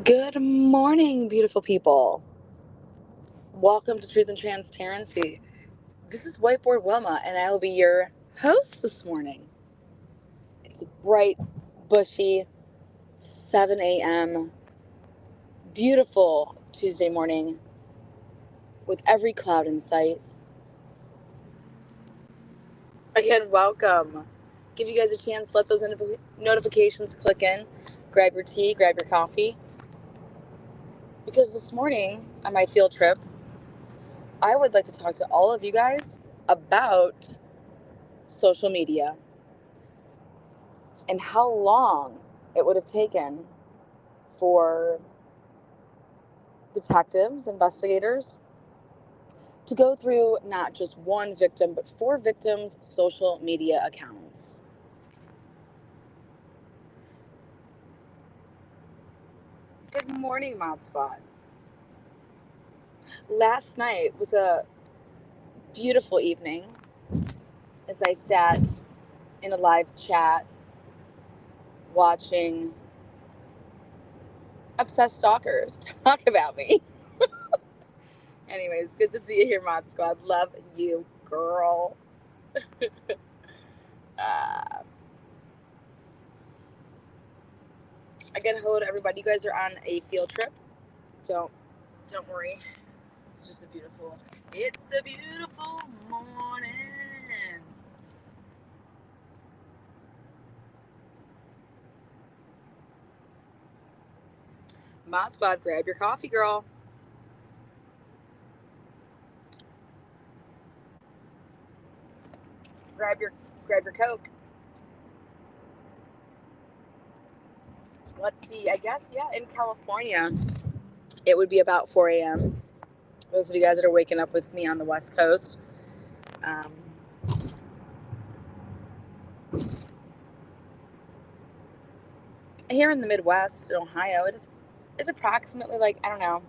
Good morning, beautiful people. Welcome to Truth and Transparency. This is Whiteboard Wilma, and I will be your host this morning. It's a bright, bushy 7 a.m., beautiful Tuesday morning with every cloud in sight. Again, welcome. Give you guys a chance to let those notifications click in. Grab your tea, grab your coffee. Because this morning on my field trip, I would like to talk to all of you guys about social media and how long it would have taken for detectives, investigators to go through not just one victim, but 4 victims' social media accounts. Good morning, Mod Squad. Last night was a beautiful evening as I sat in a live chat watching obsessed stalkers talk about me. Anyways, good to see you here, Mod Squad. Love you, girl. uh, Again, hello to everybody. You guys are on a field trip. Don't worry. It's a beautiful morning. Mod Squad, grab your coffee, girl. Grab your Coke. Let's see. I guess, yeah, in California, it would be about 4 a.m. Those of you guys that are waking up with me on the West Coast. Here in the Midwest, in Ohio, it's approximately, like, I don't know,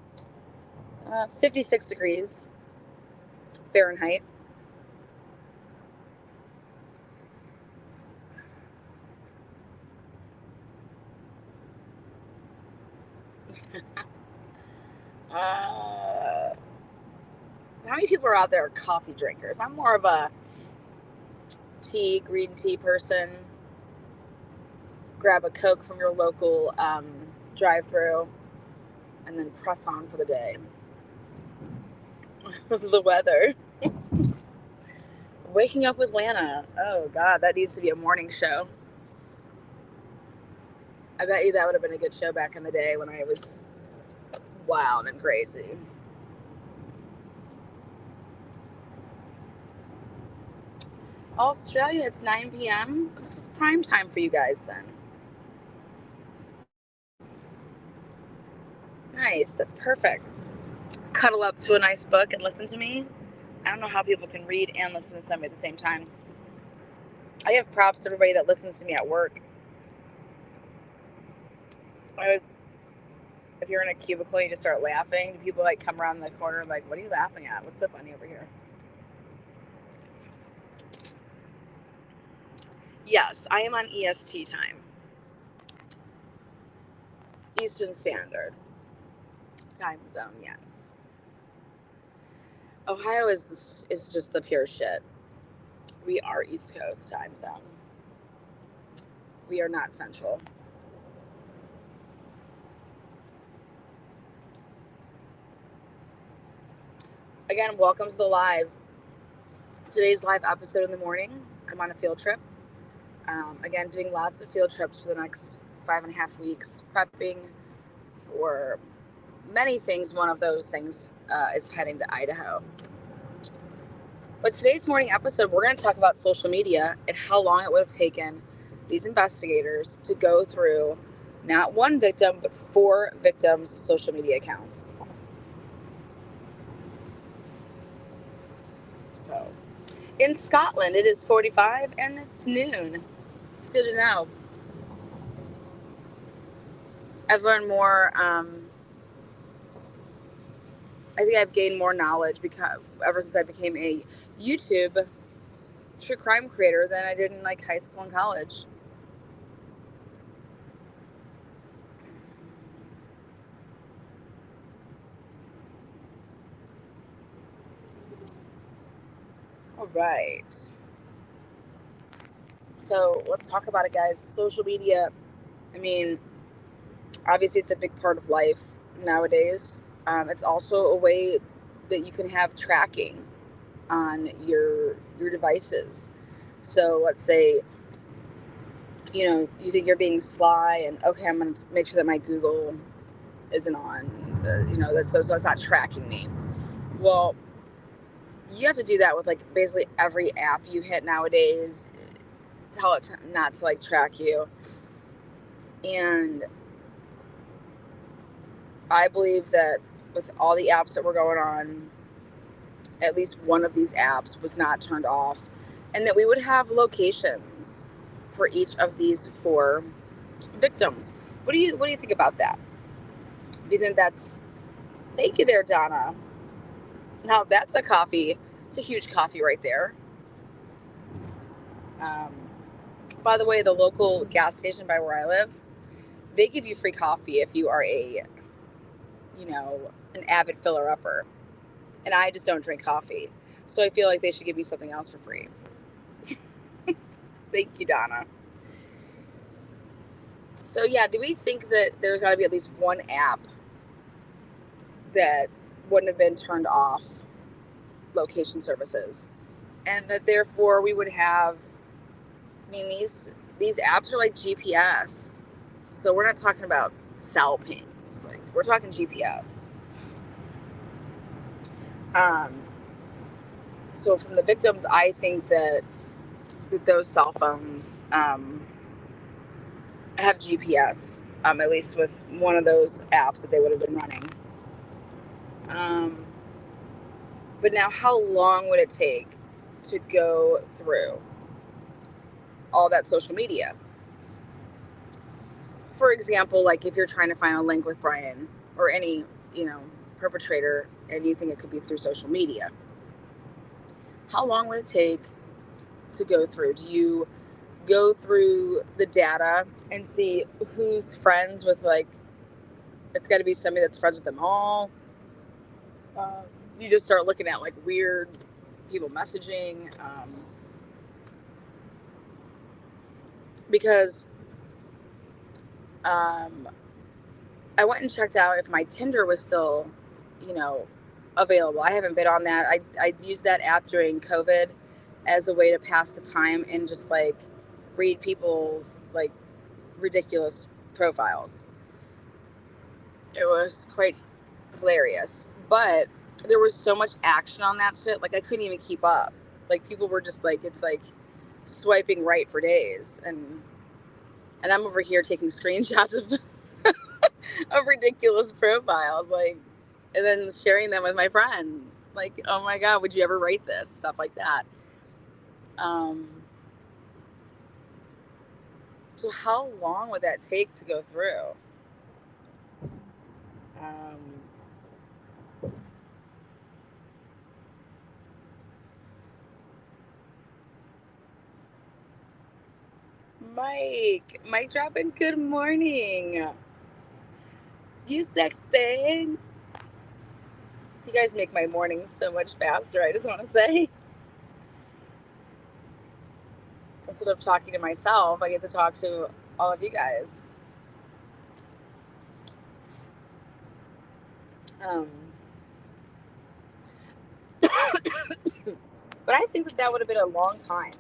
56 degrees Fahrenheit. How many people are out there coffee drinkers? I'm more of a green tea person. Grab a Coke from your local drive-through and then press on for the day. The weather. Waking up with Lana. Oh, God, that needs to be a morning show. I bet you that would have been a good show back in the day when I was wild and crazy. Australia, it's 9 p.m. This is prime time for you guys then. Nice, that's perfect. Cuddle up to a nice book and listen to me. I don't know how people can read and listen to somebody at the same time. I give props to everybody that listens to me at work. If you're in a cubicle and you just start laughing, people like come around the corner like, what are you laughing at? What's so funny over here? Yes, I am on EST time. Eastern Standard Time Zone, yes. Ohio is just the pure shit. We are East Coast time zone. We are not Central. Again, welcome to the live. Today's live episode in the morning. I'm on a field trip. Again, doing lots of field trips for the next 5.5 weeks, prepping for many things. One of those things is heading to Idaho. But today's morning episode, we're going to talk about social media and how long it would have taken these investigators to go through not one victim, but 4 victims' social media accounts. So, in Scotland, it is 45 and it's noon. It's good to know. I've learned more. I think I've gained more knowledge ever since I became a YouTube true crime creator than I did in like high school and college. All right. So let's talk about it, guys. Social media, I mean, obviously it's a big part of life nowadays. It's also a way that you can have tracking on your devices. So let's say, you think you're being sly and, okay, I'm going to make sure that my Google isn't on, so it's not tracking me. Well, you have to do that with like basically every app you hit nowadays. Tell it not to like track you. And I believe that with all the apps that were going on, at least one of these apps was not turned off, and that we would have locations for each of these 4 victims. What do you think about that? Do you think that's... Thank you there, Donna. Now that's a coffee. It's a huge coffee right there. By the way, the local gas station by where I live, they give you free coffee if you are an avid filler upper. And I just don't drink coffee. So I feel like they should give me something else for free. Thank you, Donna. So yeah, do we think that there's got to be at least one app that wouldn't have been turned off location services? And that therefore we would have, these apps are like GPS. So we're not talking about cell pings. Like, we're talking GPS. So from the victims, I think that those cell phones have GPS, at least with one of those apps that they would have been running. But now, how long would it take to go through all that social media? For example, like if you're trying to find a link with Brian or any, perpetrator, and you think it could be through social media, how long would it take to go through? Do you go through the data and see who's friends with, like, it's got to be somebody that's friends with them all? You just start looking at like weird people messaging, because I went and checked out if my Tinder was still, available. I haven't been on that. I used that app during COVID as a way to pass the time and just like read people's like ridiculous profiles. It was quite hilarious, but there was so much action on that shit. Like, I couldn't even keep up. Like, people were just like, it's like swiping right for days, and I'm over here taking screenshots of of ridiculous profiles, like, and then sharing them with my friends. Like, oh my god, would you ever write this? Stuff like that. So how long would that take to go through? Mike dropping, good morning. You sex thing. You guys make my mornings so much faster, I just want to say. Instead of talking to myself, I get to talk to all of you guys. But I think that would have been a long time.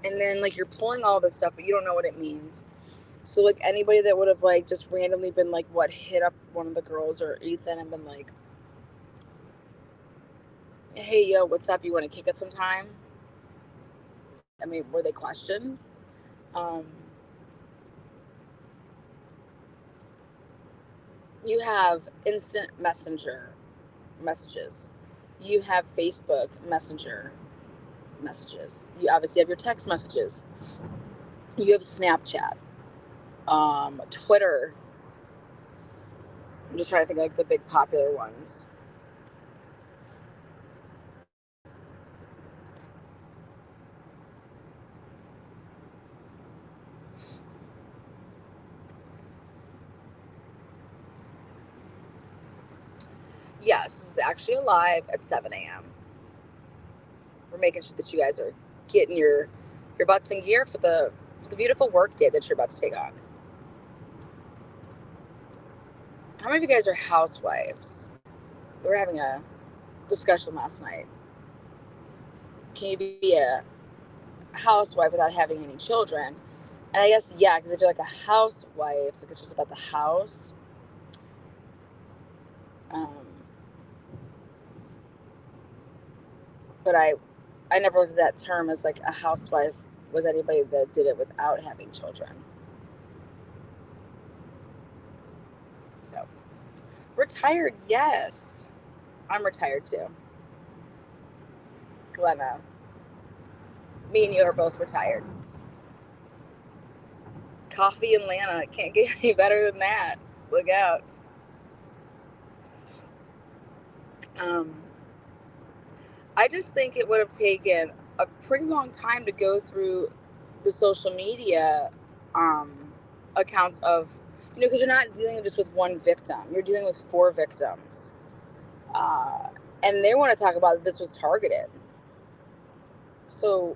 And then, like, you're pulling all this stuff, but you don't know what it means. So, like, anybody that would have, like, just randomly been, like, hit up one of the girls or Ethan and been like, hey, yo, what's up? You want to kick it sometime? I mean, were they questioned? You have instant messenger messages. You have Facebook Messenger messages. You obviously have your text messages. You have Snapchat, Twitter. I'm just trying to think of, like, the big popular ones. Yes, this is actually live at 7 a.m. We're making sure that you guys are getting your butts in gear for the beautiful work day that you're about to take on. How many of you guys are housewives? We were having a discussion last night. Can you be a housewife without having any children? And I guess, yeah, because if you're like a housewife, like it's just about the house. But I never looked at that term as like a housewife was anybody that did it without having children. So, retired, yes. I'm retired too. Glenna, me and you are both retired. Coffee in Atlanta, can't get any better than that. Look out. I just think it would have taken a pretty long time to go through the social media accounts of, because you're not dealing just with one victim, you're dealing with 4 victims. And they want to talk about that this was targeted. So,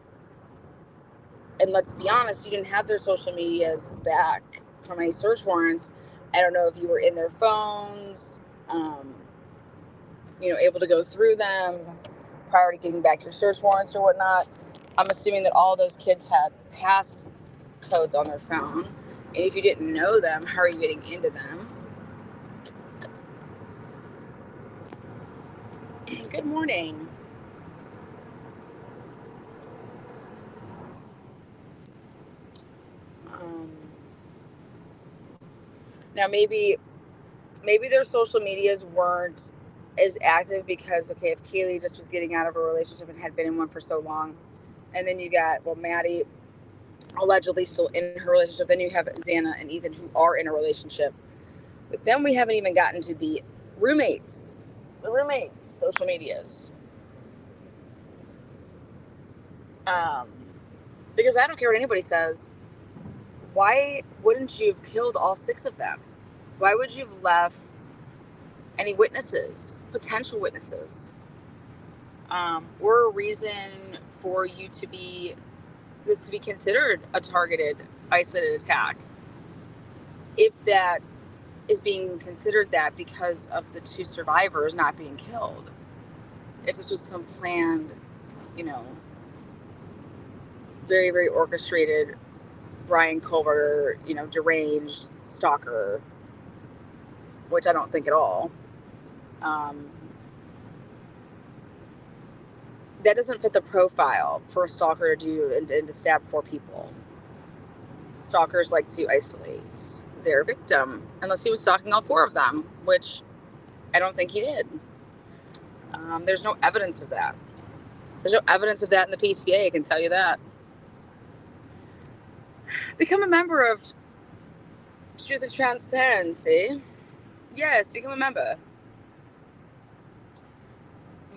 and let's be honest, you didn't have their social medias back from any search warrants. I don't know if you were in their phones, able to go through them prior to getting back your search warrants or whatnot. I'm assuming that all those kids had pass codes on their phone. And if you didn't know them, how are you getting into them? Good morning. Now maybe their social medias weren't as active because, okay, if Kaylee just was getting out of a relationship and had been in one for so long, and then you got, Maddie allegedly still in her relationship, then you have Xana and Ethan who are in a relationship. But then we haven't even gotten to the roommates' social medias. Because I don't care what anybody says. Why wouldn't you have killed all 6 of them? Why would you have left any witnesses, potential witnesses, or a reason for you to be considered a targeted, isolated attack? If that is being considered that because of the 2 survivors not being killed, if this was some planned, very, very orchestrated Brian Colbert, deranged stalker, which I don't think at all. That doesn't fit the profile for a stalker to do and to stab 4 people. Stalkers like to isolate their victim, unless he was stalking all 4 of them, which I don't think he did. There's no evidence of that. There's no evidence of that in the PCA, I can tell you that. Become a member of Truth and Transparency. Yes, become a member.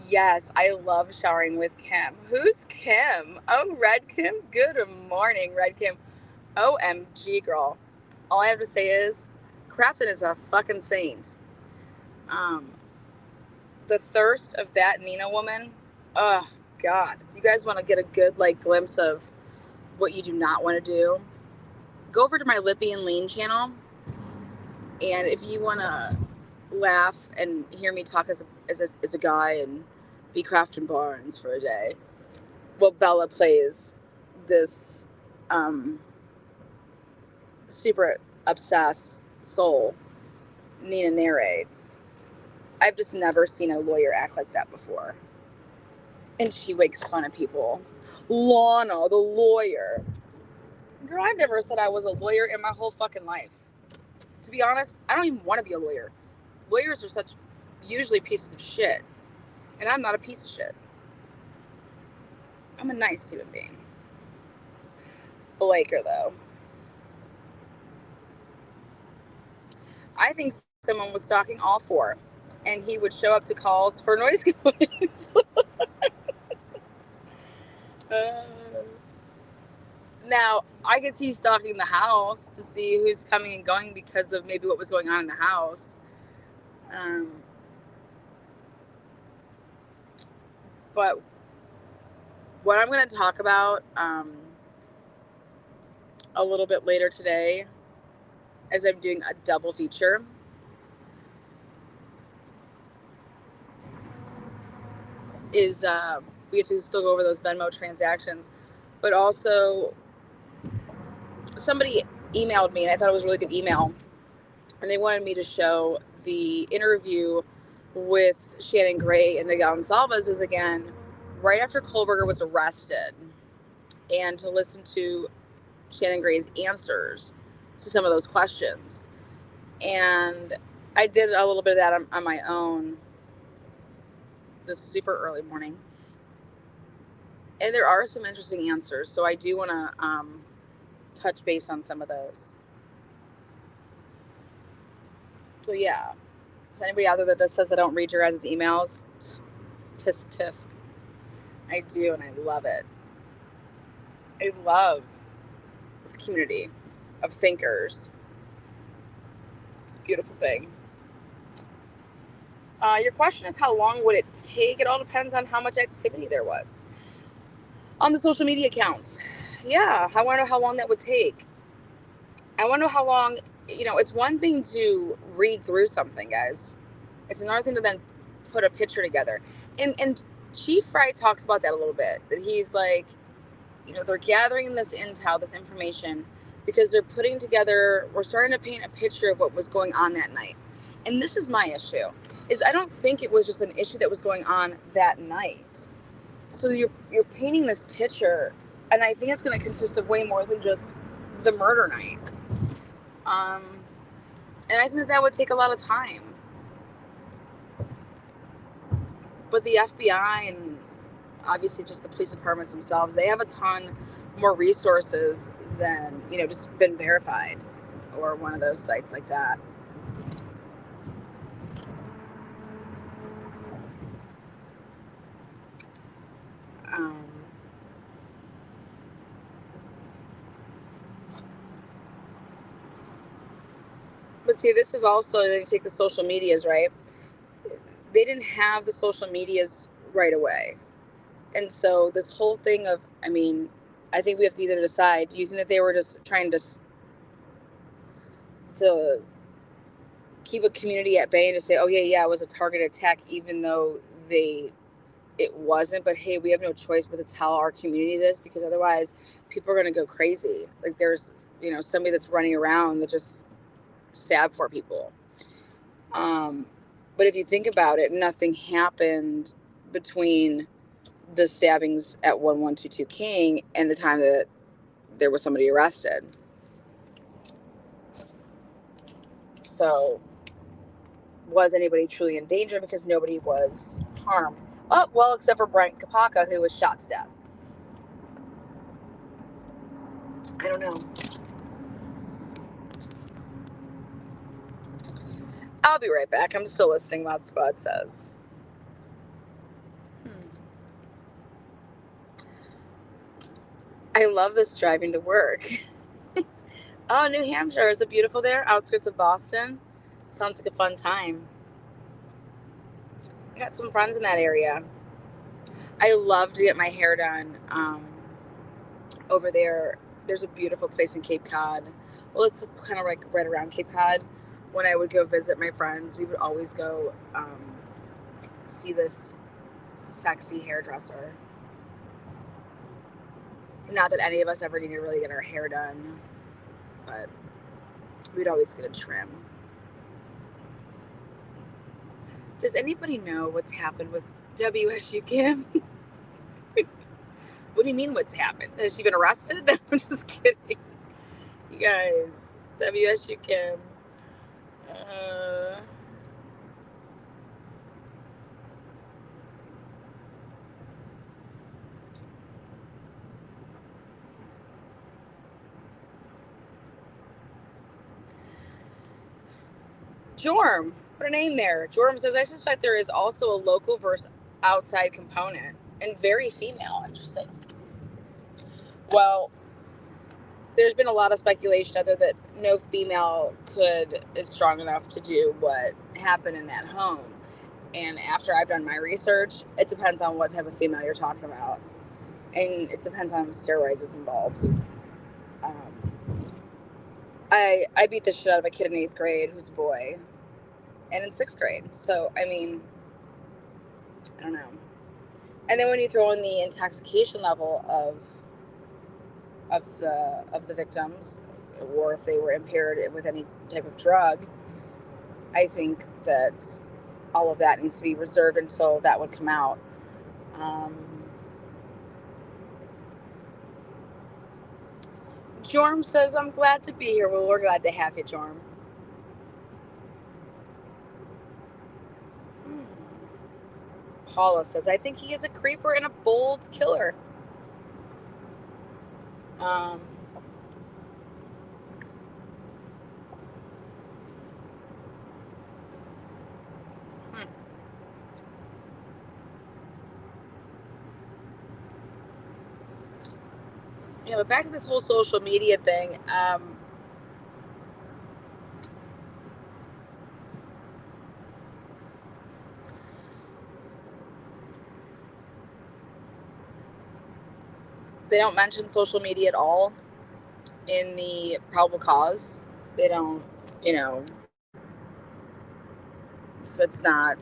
Yes, I love showering with Kim. Who's Kim? Oh, Red Kim? Good morning, Red Kim. OMG, girl. All I have to say is, Crafton is a fucking saint. The thirst of that Nina woman, oh, God. If you guys want to get a good, glimpse of what you do not want to do, go over to my Lippy and Lean channel. And if you want to laugh and hear me talk as a guy and be Crafton Barnes for a day, well, Bella plays this super obsessed soul. Nina narrates. I've just never seen a lawyer act like that before. And she makes fun of people. Lana, the lawyer. Girl, I've never said I was a lawyer in my whole fucking life. To be honest, I don't even want to be a lawyer. Lawyers are such usually pieces of shit. And I'm not a piece of shit. I'm a nice human being. Blaker, though. I think someone was stalking all 4. And he would show up to calls for noise complaints. Now, I could see stalking the house to see who's coming and going because of maybe what was going on in the house. But what I'm going to talk about a little bit later today, as I'm doing a double feature, is we have to still go over those Venmo transactions, but also somebody emailed me, and I thought it was a really good email, and they wanted me to show the interview with Shannon Gray and the Gonsalveses again right after Kohlberger was arrested, and to listen to Shannon Gray's answers to some of those questions. And I did a little bit of that on my own this super early morning. And there are some interesting answers, so I do want to touch base on some of those. So yeah, is anybody out there that says I don't read your guys' emails? Tisk tisk. I do, and I love it. I love this community of thinkers. It's a beautiful thing. Your question is, how long would it take? It all depends on how much activity there was on the social media accounts. Yeah, I want to know how long that would take. I want to know how long, it's one thing to read through something, guys. It's another thing to then put a picture together. And Chief Fry talks about that a little bit. That he's like, they're gathering this intel, this information, because they're putting together, we're starting to paint a picture of what was going on that night. And this is my issue, is I don't think it was just an issue that was going on that night. So you're painting this picture, and I think it's going to consist of way more than just the murder night. And I think that would take a lot of time. But the FBI and obviously just the police departments themselves, they have a ton more resources than, just been verified or one of those sites like that. But see, this is also, they take the social medias, right? They didn't have the social medias right away. And so this whole thing of, I think we have to either decide, do you think that they were just trying to keep a community at bay and to say, oh yeah, it was a targeted attack, even though it wasn't, but hey, we have no choice but to tell our community this, because otherwise people are going to go crazy. Like there's, somebody that's running around that just stabbed 4 people. But if you think about it, nothing happened between the stabbings at 1122 King and the time that there was somebody arrested. So was anybody truly in danger? Because nobody was harmed. Oh, well, except for Brent Kapaka, who was shot to death. I don't know. I'll be right back. I'm still listening. Mod Squad says. I love this driving to work. Oh, New Hampshire. Is it beautiful there? Outskirts of Boston. Sounds like a fun time. I got some friends in that area. I love to get my hair done over there. There's a beautiful place in Cape Cod. Well, it's kind of like right around Cape Cod. When I would go visit my friends, we would always go see this sexy hairdresser. Not that any of us ever needed to really get our hair done, but we'd always get a trim. Does anybody know what's happened with WSU Kim? What do you mean what's happened? Has she been arrested? I'm just kidding. You guys, WSU Kim. Jorm, put a name there. Jorm says, I suspect there is also a local versus outside component, and very female. Interesting. Well, there's been a lot of speculation out there that no female is strong enough to do what happened in that home. And after I've done my research, it depends on what type of female you're talking about. And it depends on if steroids is involved. I beat the shit out of a kid in 8th grade who's a boy, and in 6th grade. So, I mean, I don't know. And then when you throw in the intoxication level of the victims, or if they were impaired with any type of drug, I think that all of that needs to be reserved until that would come out. Jorm says, I'm glad to be here. Well, we're glad to have you, Jorm. Paula says, I think he is a creeper and a bold killer. Yeah, but back to this whole social media thing. They don't mention social media at all in the probable cause. They don't, it's not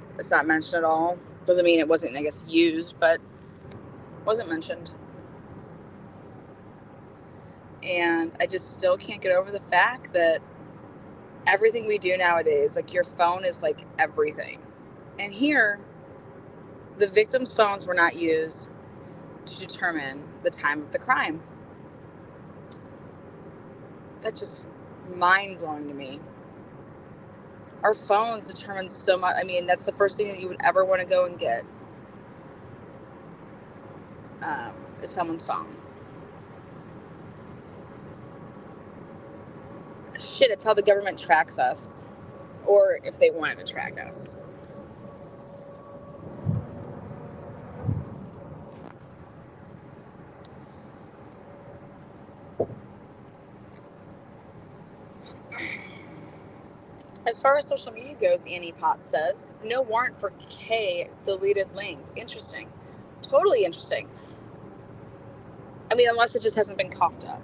mentioned at all. Doesn't mean it wasn't, I guess, used, but wasn't mentioned. And I just still can't get over the fact that everything we do nowadays, like your phone is like everything. And here, the victims' phones were not used to determine the time of the crime. That's just mind-blowing to me. Our phones determine so much. I mean, that's the first thing that you would ever want to go and get, is someone's phone. Shit, it's how the government tracks us. Or if they wanted to track us. As far as social media goes, Annie Potts says, no warrant for K deleted linked. Interesting. Totally interesting. I mean, unless it just hasn't been coughed up.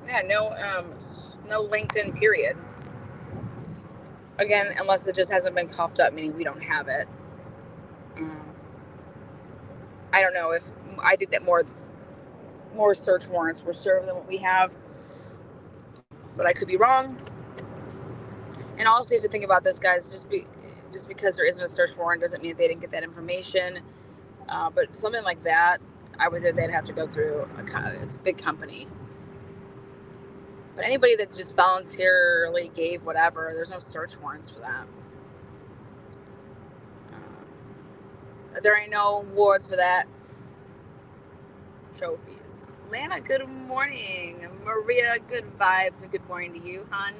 Yeah, no LinkedIn period. Again, unless it just hasn't been coughed up, meaning we don't have it. I don't know if I think that more search warrants were served than what we have, but I could be wrong. And also, you have to think about this, guys. Just because there isn't a search warrant doesn't mean they didn't get that information. But something like that, I would think they'd have to go through it's a big company. But anybody that just voluntarily gave whatever, there's no search warrants for that. There ain't no awards for that. Trophies. Lana, good morning. Maria, good vibes and good morning to you, hon.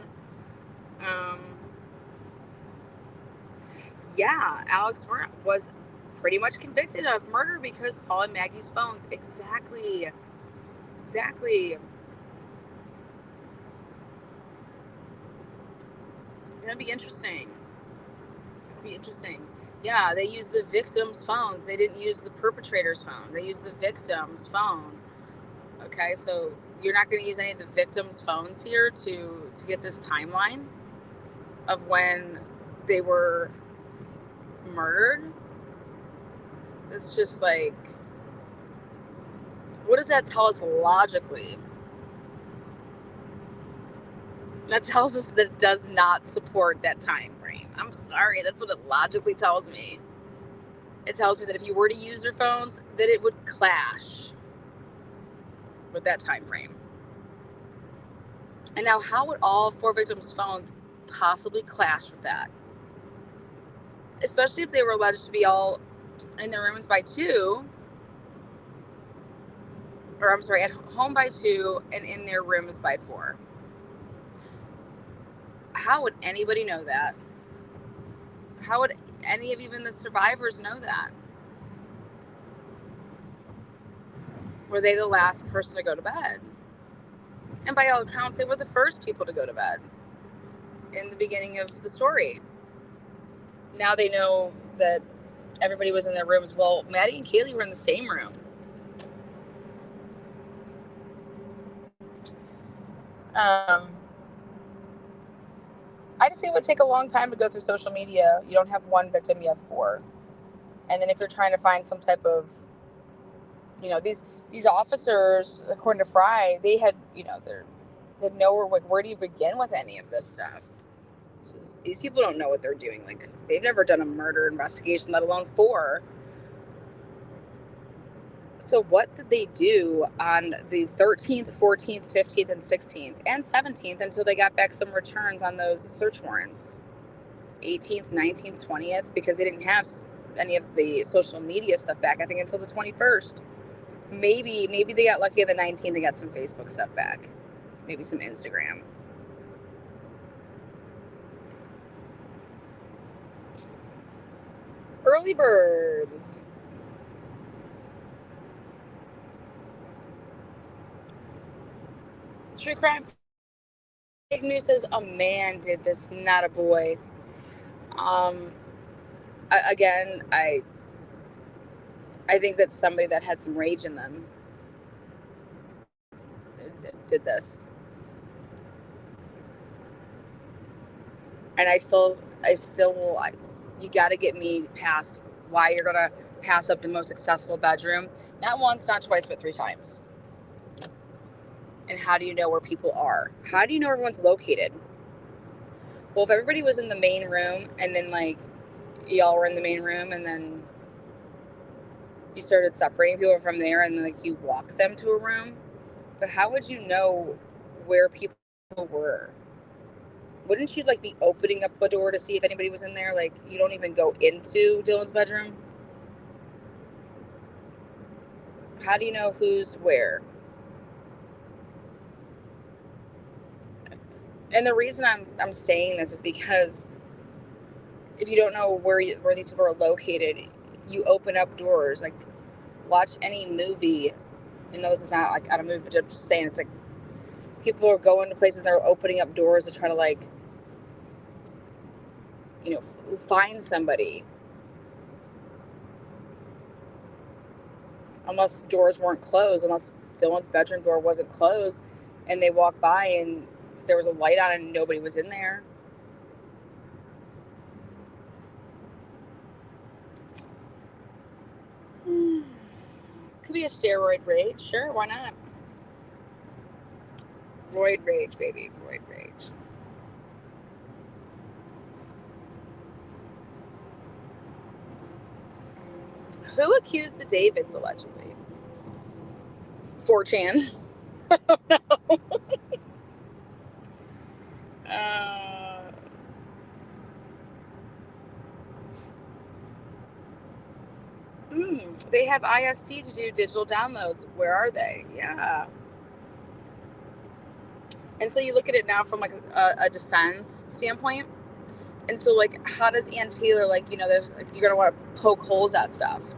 Yeah, Alex was pretty much convicted of murder because Paul and Maggie's phones. Exactly. It's gonna be interesting. Yeah, they used the victim's phones. They didn't use the perpetrator's phone. They used the victim's phone. Okay, so you're not going to use any of the victims' phones here to get this timeline of when they were murdered. It's just like, what does that tell us logically? That tells us that it does not support that time frame. I'm sorry, that's what it logically tells me. It tells me that if you were to use their phones, that it would clash with that time frame. And now, how would all 4 victims' phones possibly clash with that? Especially if they were alleged to be all in their rooms by 2, or I'm sorry, at home by 2 and in their rooms by 4. How would anybody know that? How would any of even the survivors know that? Were they the last person to go to bed? And by all accounts, they were the first people to go to bed in the beginning of the story. Now they know that everybody was in their rooms. Well, Maddie and Kaylee were in the same room. I just think it would take a long time to go through social media. You don't have one victim, you have four. And then if you're trying to find some type of, these officers, according to Fry, they had, they nowhere, like, where do you begin with any of this stuff? These people don't know what they're doing. Like, they've never done a murder investigation, let alone four. So what did they do on the 13th, 14th, 15th, and 16th, and 17th until they got back some returns on those search warrants? 18th, 19th, 20th, because they didn't have any of the social media stuff back, I think, until the 21st. Maybe they got lucky on the 19th, they got some Facebook stuff back. Maybe some Instagram. Early birds. True crime. Fake news says a man did this, not a boy. Again, I think that somebody that had some rage in them did this. And I still will. You got to get me past why you're going to pass up the most accessible bedroom. Not once, not twice, but 3 times. And how do you know where people are? How do you know everyone's located? Well, if everybody was in the main room and then, like, y'all were in the main room and then you started separating people from there and then, like, you walked them to a room. But how would you know where people were? Wouldn't you, like, be opening up a door to see if anybody was in there? Like, you don't even go into Dylan's bedroom. How do you know who's where? And the reason I'm saying this is because if you don't know where these people are located, you open up doors. Like, watch any movie. And this is not like out of movie, but I'm just saying, it's like people are going to places, they're opening up doors to try to, like, find somebody. Unless doors weren't closed, unless Dylan's bedroom door wasn't closed and they walked by and there was a light on and nobody was in there. Could be a steroid rage. Sure, why not? Roid rage, baby. Roid rage. Who accused the Davids, allegedly? 4chan. Oh, no. They have ISP to do digital downloads. Where are they? Yeah. And so you look at it now from, like, a defense standpoint. And so, like, how does Ann Taylor, like, there's, like, you're going to want to poke holes at stuff.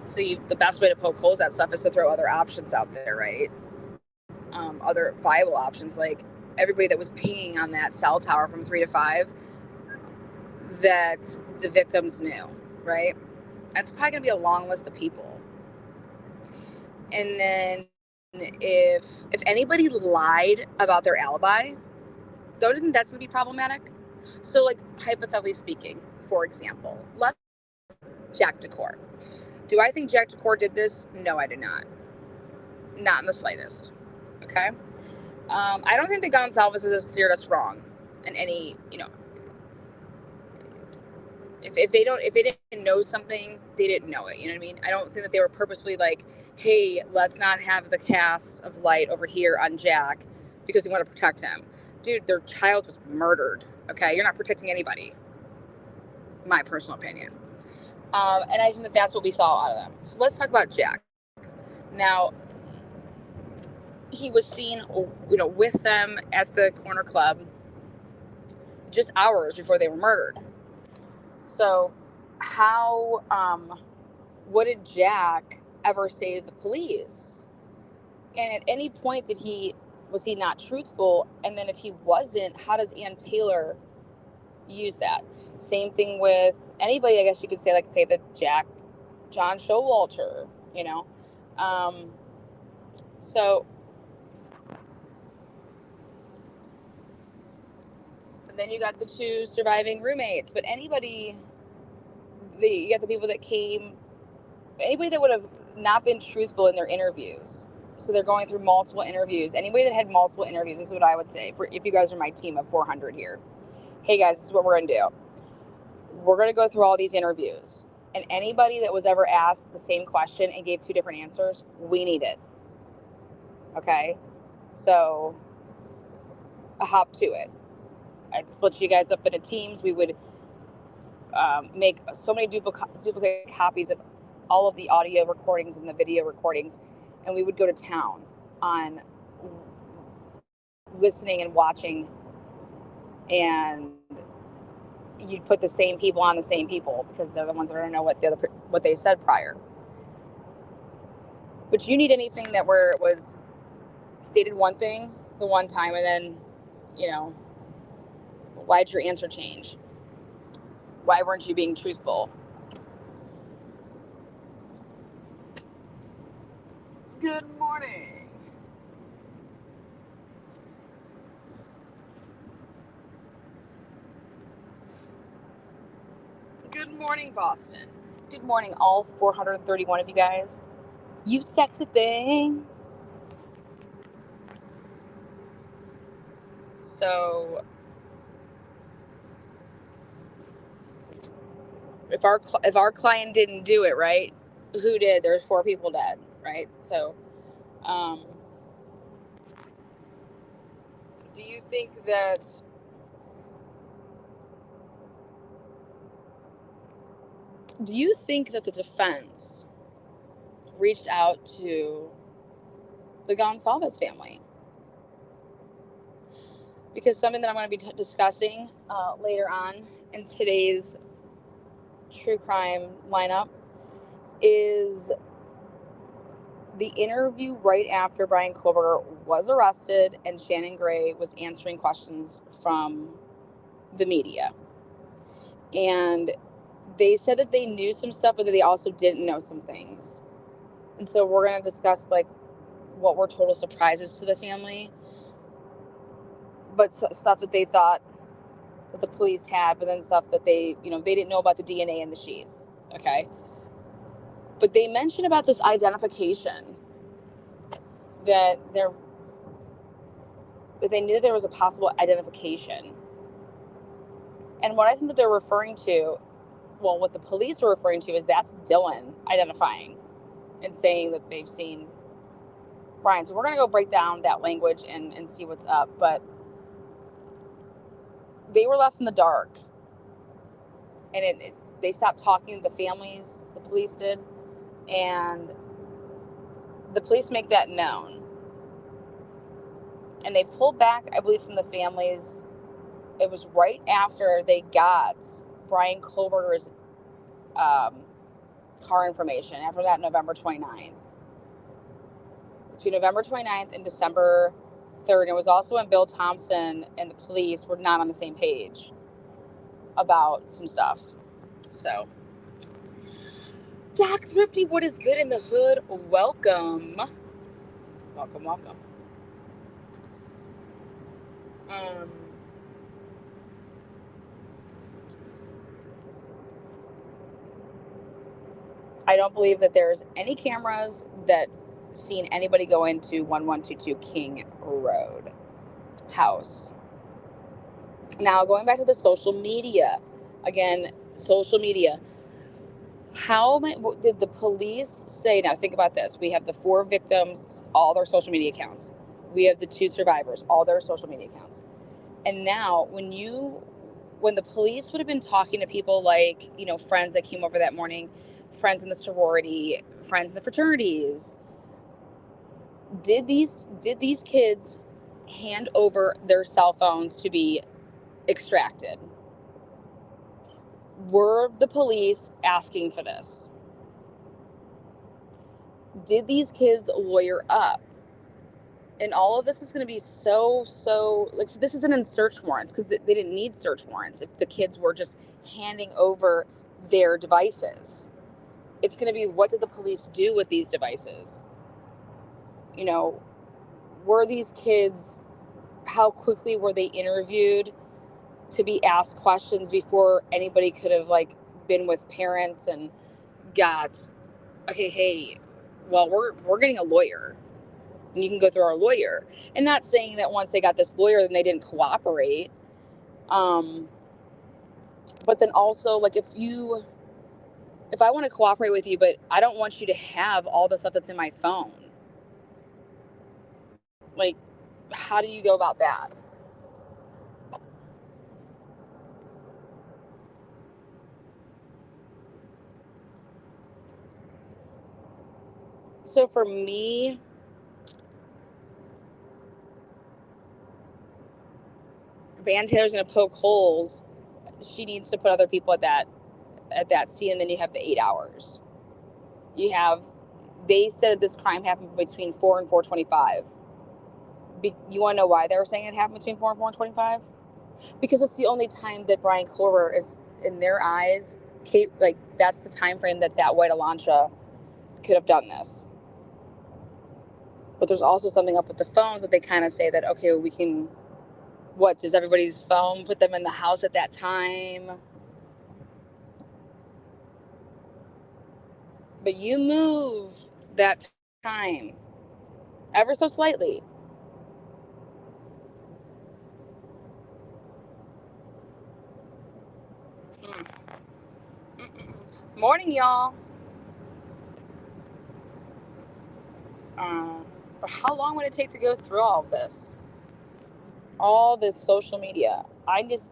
So the best way to poke holes at stuff is to throw other options out there, right? Other viable options, like everybody that was pinging on that cell tower from 3 to 5 that the victims knew, right? That's probably going to be a long list of people. And then if anybody lied about their alibi, don't you think that's going to be problematic? So, like, hypothetically speaking, for example, let's Jack Decor. Do I think Jack Decor did this? No, I did not. Not in the slightest. Okay? I don't think that Gonsalves has steered us wrong in any, if they didn't know something, they didn't know it. You know what I mean? I don't think that they were purposefully like, hey, let's not have the cast of light over here on Jack because we want to protect him. Dude, their child was murdered. Okay? You're not protecting anybody. My personal opinion. And I think that that's what we saw out of them. So let's talk about Jack. Now, he was seen, with them at the corner club just hours before they were murdered. So what did Jack ever say to the police? And at any point was he not truthful? And then if he wasn't, how does Ann Taylor use that? Same thing with anybody, I guess you could say, like, okay, the John Showalter, you know. So and then you got the 2 surviving roommates, but you got the people that came, anybody that would have not been truthful in their interviews. So they're going through multiple interviews. Anybody that had multiple interviews, this is what I would say if you guys are my team of 400 here. Hey guys, this is what we're going to do. We're going to go through all these interviews. And anybody that was ever asked the same question and gave 2 different answers, we need it. Okay? So, hop to it. I'd split you guys up into teams. We would make so many duplicate copies of all of the audio recordings and the video recordings, and we would go to town on listening and watching, and you'd put the same people on the same people because they're the ones that are going to know what they said prior. But you need anything that where it was stated one thing the one time, and then, why'd your answer change? Why weren't you being truthful? Good morning. Good morning, Boston. Good morning, all 431 of you guys. You sexy things. So, if our client didn't do it, right? Who did? There's 4 people dead, right? So, do you think that the defense reached out to the Gonsalves family? Because something that I'm going to be discussing later on in today's true crime lineup is the interview right after Brian Koberger was arrested and Shannon Gray was answering questions from the media. And they said that they knew some stuff, but that they also didn't know some things. And so we're going to discuss like what were total surprises to the family, but stuff that they thought that the police had, but then stuff that they didn't know about the DNA in the sheath. Okay. But they mentioned about this identification that they knew there was a possible identification. And what I think that they're referring to, well, what the police are referring to is that's Dylan identifying and saying that they've seen Brian. So we're going to go break down that language and see what's up. But they were left in the dark. And they stopped talking to the families, the police did. And the police make that known. And they pulled back, I believe, from the families. It was right after they got Brian Koberger's car information, after that November 29th. Between November 29th and December 3rd, it was also when Bill Thompson and the police were not on the same page about some stuff. So, Doc Thrifty, what is good in the hood? Welcome. Welcome. I don't believe that there's any cameras that seen anybody go into 1122 King Road house. Now, going back to the social media, again, social media. How did the police say? Now, think about this. We have the 4 victims, all their social media accounts. We have the 2 survivors, all their social media accounts. And now, when the police would have been talking to people like, friends that came over that morning, friends in the sorority, friends in the fraternities, did these kids hand over their cell phones to be extracted? Were the police asking for this? Did these kids lawyer up? And all of this is going to be so, like, so this isn't in search warrants because they didn't need search warrants if the kids were just handing over their devices. It's going to be, what did the police do with these devices? You know, were these kids, how quickly were they interviewed to be asked questions before anybody could have, like, been with parents and got, okay, hey, well, we're getting a lawyer. And you can go through our lawyer. And not saying that once they got this lawyer, then they didn't cooperate. But then also, like, if I want to cooperate with you, but I don't want you to have all the stuff that's in my phone, like, how do you go about that? So for me, if Ann Taylor's going to poke holes, she needs to put other people at that scene, and then you have the 8 hours. They said this crime happened between 4 and 4:25. You want to know why they were saying it happened between 4 and 4:25? Because it's the only time that Brian Culver is, in their eyes, like, that's the time frame that white Elantra could have done this. But there's also something up with the phones that they kind of say that, okay, we can, what, does everybody's phone put them in the house at that time? But you move that time ever so slightly. Morning, y'all. But how long would it take to go through all of this? All this social media. This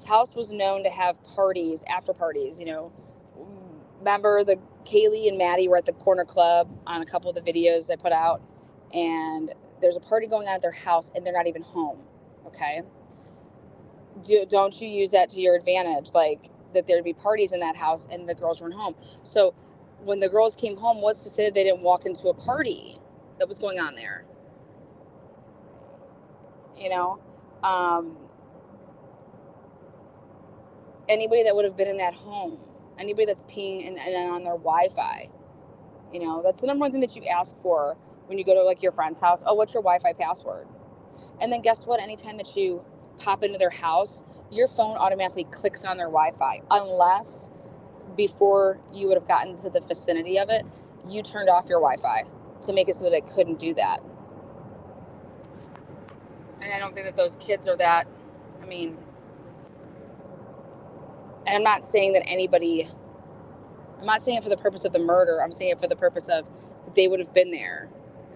house was known to have parties, after parties. Remember the Kaylee and Maddie were at the corner club on a couple of the videos I put out, and there's a party going on at their house and they're not even home. Okay. Don't you use that to your advantage? Like, that there'd be parties in that house and the girls weren't home. So when the girls came home, what's to say that they didn't walk into a party that was going on there? Anybody that would have been in that home, anybody that's peeing and on their Wi-Fi, that's the number one thing that you ask for when you go to, like, your friend's house. Oh, what's your Wi-Fi password? And then guess what? Anytime that you pop into their house, your phone automatically clicks on their Wi-Fi, unless before you would have gotten to the vicinity of it, you turned off your Wi-Fi to make it so that it couldn't do that. And I don't think that those kids are that, and I'm not saying that I'm not saying it for the purpose of the murder. I'm saying it for the purpose of, they would have been there.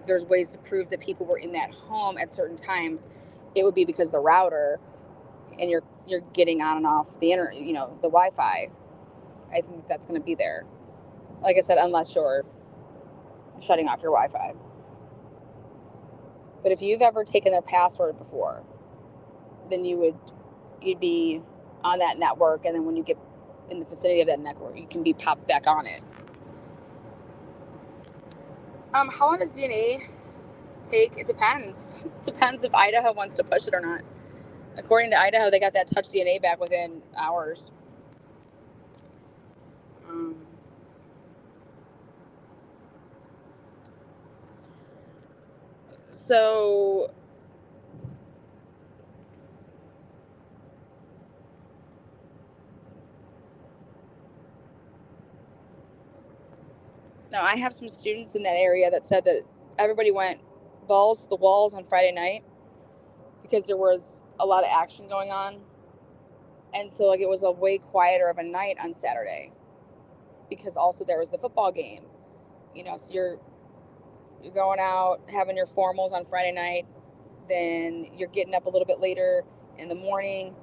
There's ways to prove that people were in that home at certain times. It would be because the router, and you're getting on and off the internet, the Wi-Fi. I think that's going to be there. Like I said, unless you're shutting off your Wi-Fi. But if you've ever taken their password before, then you'd be on that network, and then when you get in the vicinity of that network, you can be popped back on it. How long does DNA take? It depends. It depends if Idaho wants to push it or not. According to Idaho, they got that touch DNA back within hours. So now I have some students in that area that said that everybody went balls to the walls on Friday night because there was a lot of action going on. And so, like, it was a way quieter of a night on Saturday because also there was the football game. So you're going out, having your formals on Friday night, then you're getting up a little bit later in the morning,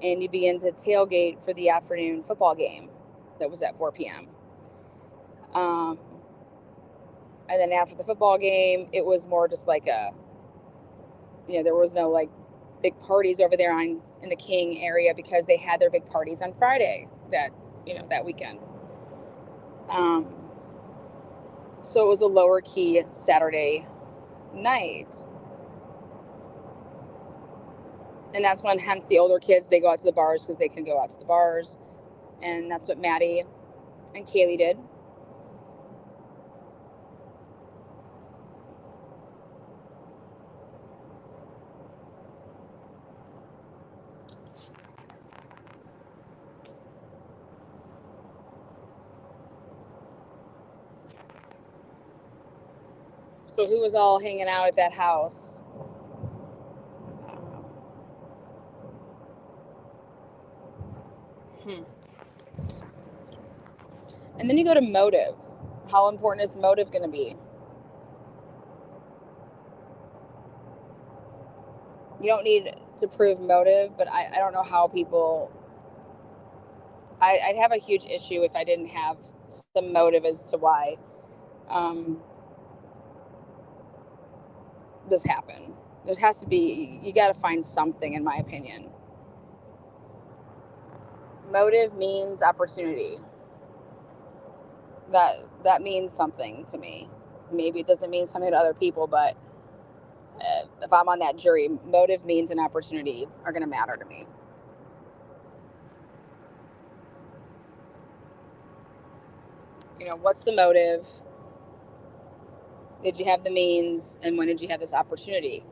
and you begin to tailgate for the afternoon football game that was at 4 p.m. And then after the football game, it was more just like there was no, like, big parties over there in the King area because they had their big parties on Friday that weekend. So it was a lower key Saturday night. And that's when, hence the older kids, they go out to the bars because they can go out to the bars. And that's what Maddie and Kaylee did. So who was all hanging out at that house? And then you go to motive. How important is motive going to be? You don't need to prove motive, but I don't know how people... I'd have a huge issue if I didn't have some motive as to why this happened. There has to be... You got to find something, in my opinion. Motive means opportunity. That means something to me. Maybe it doesn't mean something to other people, but if I'm on that jury, motive means and opportunity are going to matter to me. You know, what's the motive? Did you have the means? And when did you have this opportunity?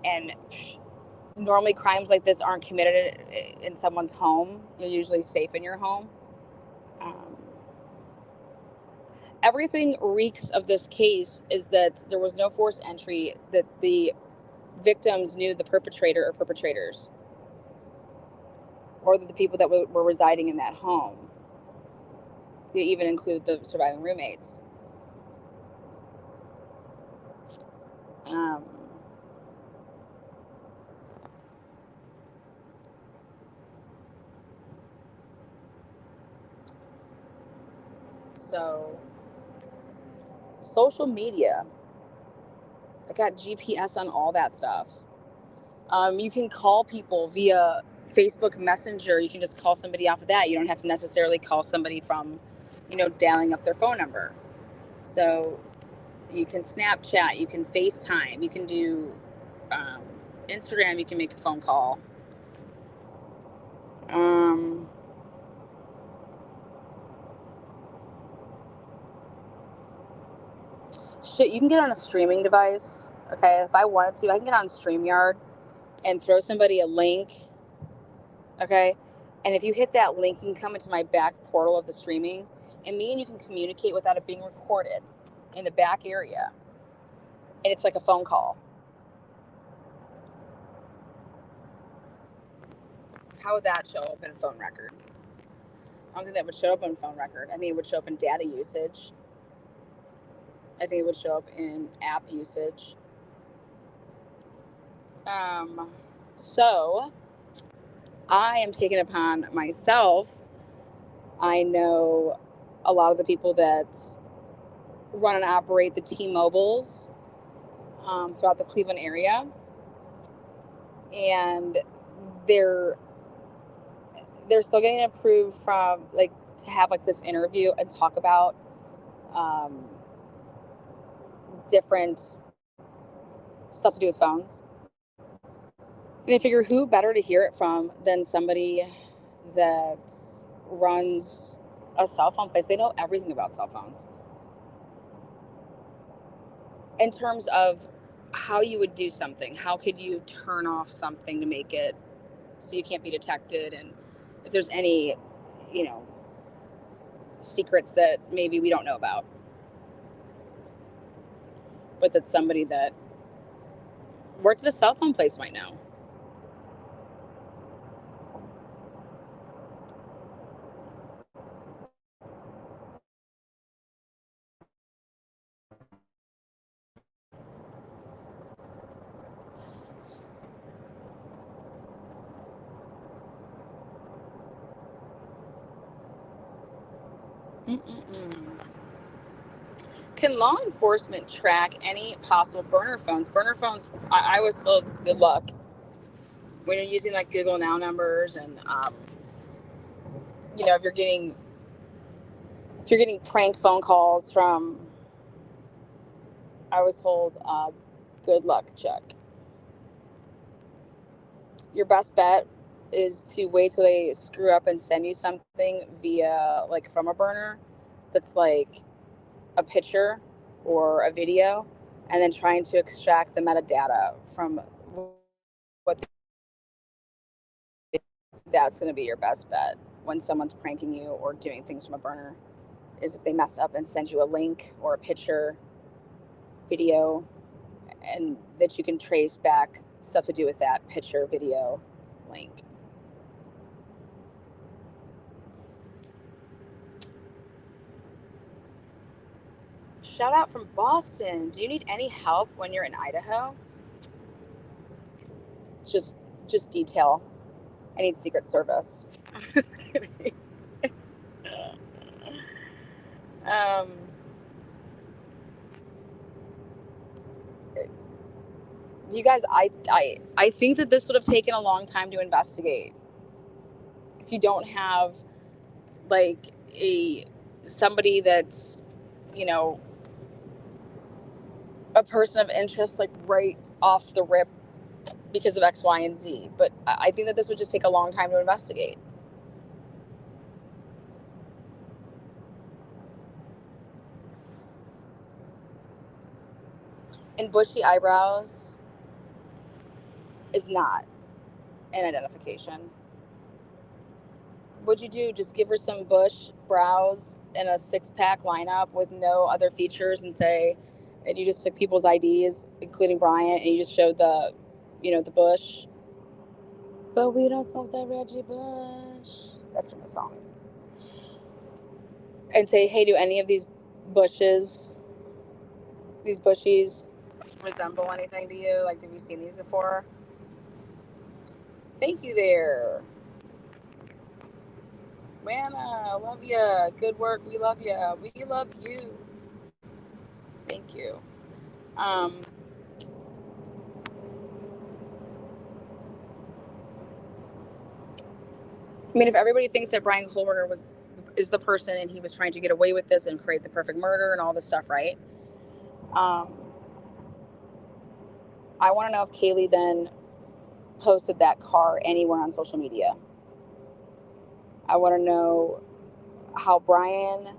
And normally crimes like this aren't committed in someone's home. You're usually safe in your home. Everything reeks of this case is that there was no forced entry, that the victims knew the perpetrator or perpetrators, or the people that were residing in that home, to even include the surviving roommates. So, social media, I got GPS on all that stuff. You can call people via Facebook Messenger. You can just call somebody off of that. You don't have to necessarily call somebody from, dialing up their phone number. So you can Snapchat, you can FaceTime, you can do Instagram, you can make a phone call. You can get on a streaming device. Okay, if I wanted to, I can get on StreamYard and throw somebody a link. Okay, and if you hit that link, you can come into my back portal of the streaming, and me and you can communicate without it being recorded in the back area. And it's like a phone call. How would that show up in a phone record? I don't think that would show up in a phone record. I think it would show up in data usage. I think it would show up in app usage. So I am taking it upon myself. I know a lot of the people that run and operate the T-Mobiles throughout the Cleveland area, and they're still getting approved from to have this interview and talk about different stuff to do with phones. And I figure, who better to hear it from than somebody that runs a cell phone place? They know everything about cell phones. In terms of how you would do something, how could you turn off something to make it so you can't be detected, and if there's any, secrets that maybe we don't know about, but that somebody that worked at a cell phone place might know. Can law enforcement track any possible burner phones? Burner phones, I was told, good luck when you're using Google Now numbers, and if you're getting prank phone calls from, I was told, Good luck, Chuck. Your best bet is to wait till they screw up and send you something via, like, from a burner that's like a picture or a video, and then trying to extract the metadata from what that's going to be your best bet when someone's pranking you or doing things from a burner, is if they mess up and send you a link or a picture, video, and that you can trace back stuff to do with that picture, video, link. Shout out from Boston. Do you need any help when you're in Idaho? Just detail. I need Secret Service. You guys, I think that this would have taken a long time to investigate. If you don't have, like, somebody that's, you know, a person of interest, like, right off the rip because of X, Y, and Z. But I think that this would just take a long time to investigate. And bushy eyebrows is not an identification. What'd you do? Just give her some bush brows and a 6-pack lineup with no other features and say, and you just took people's IDs, including Brian, and you just showed the, the bush. But we don't smoke that Reggie Bush. That's from the song. And say, hey, do any of these bushies resemble anything to you? Like, have you seen these before? Thank you there. Manna, love ya. Good work. We love ya. We love you. Thank you. I mean, if everybody thinks that Brian Kohlberger is the person and he was trying to get away with this and create the perfect murder and all this stuff, right? I want to know if Kaylee then posted that car anywhere on social media. I want to know how Brian,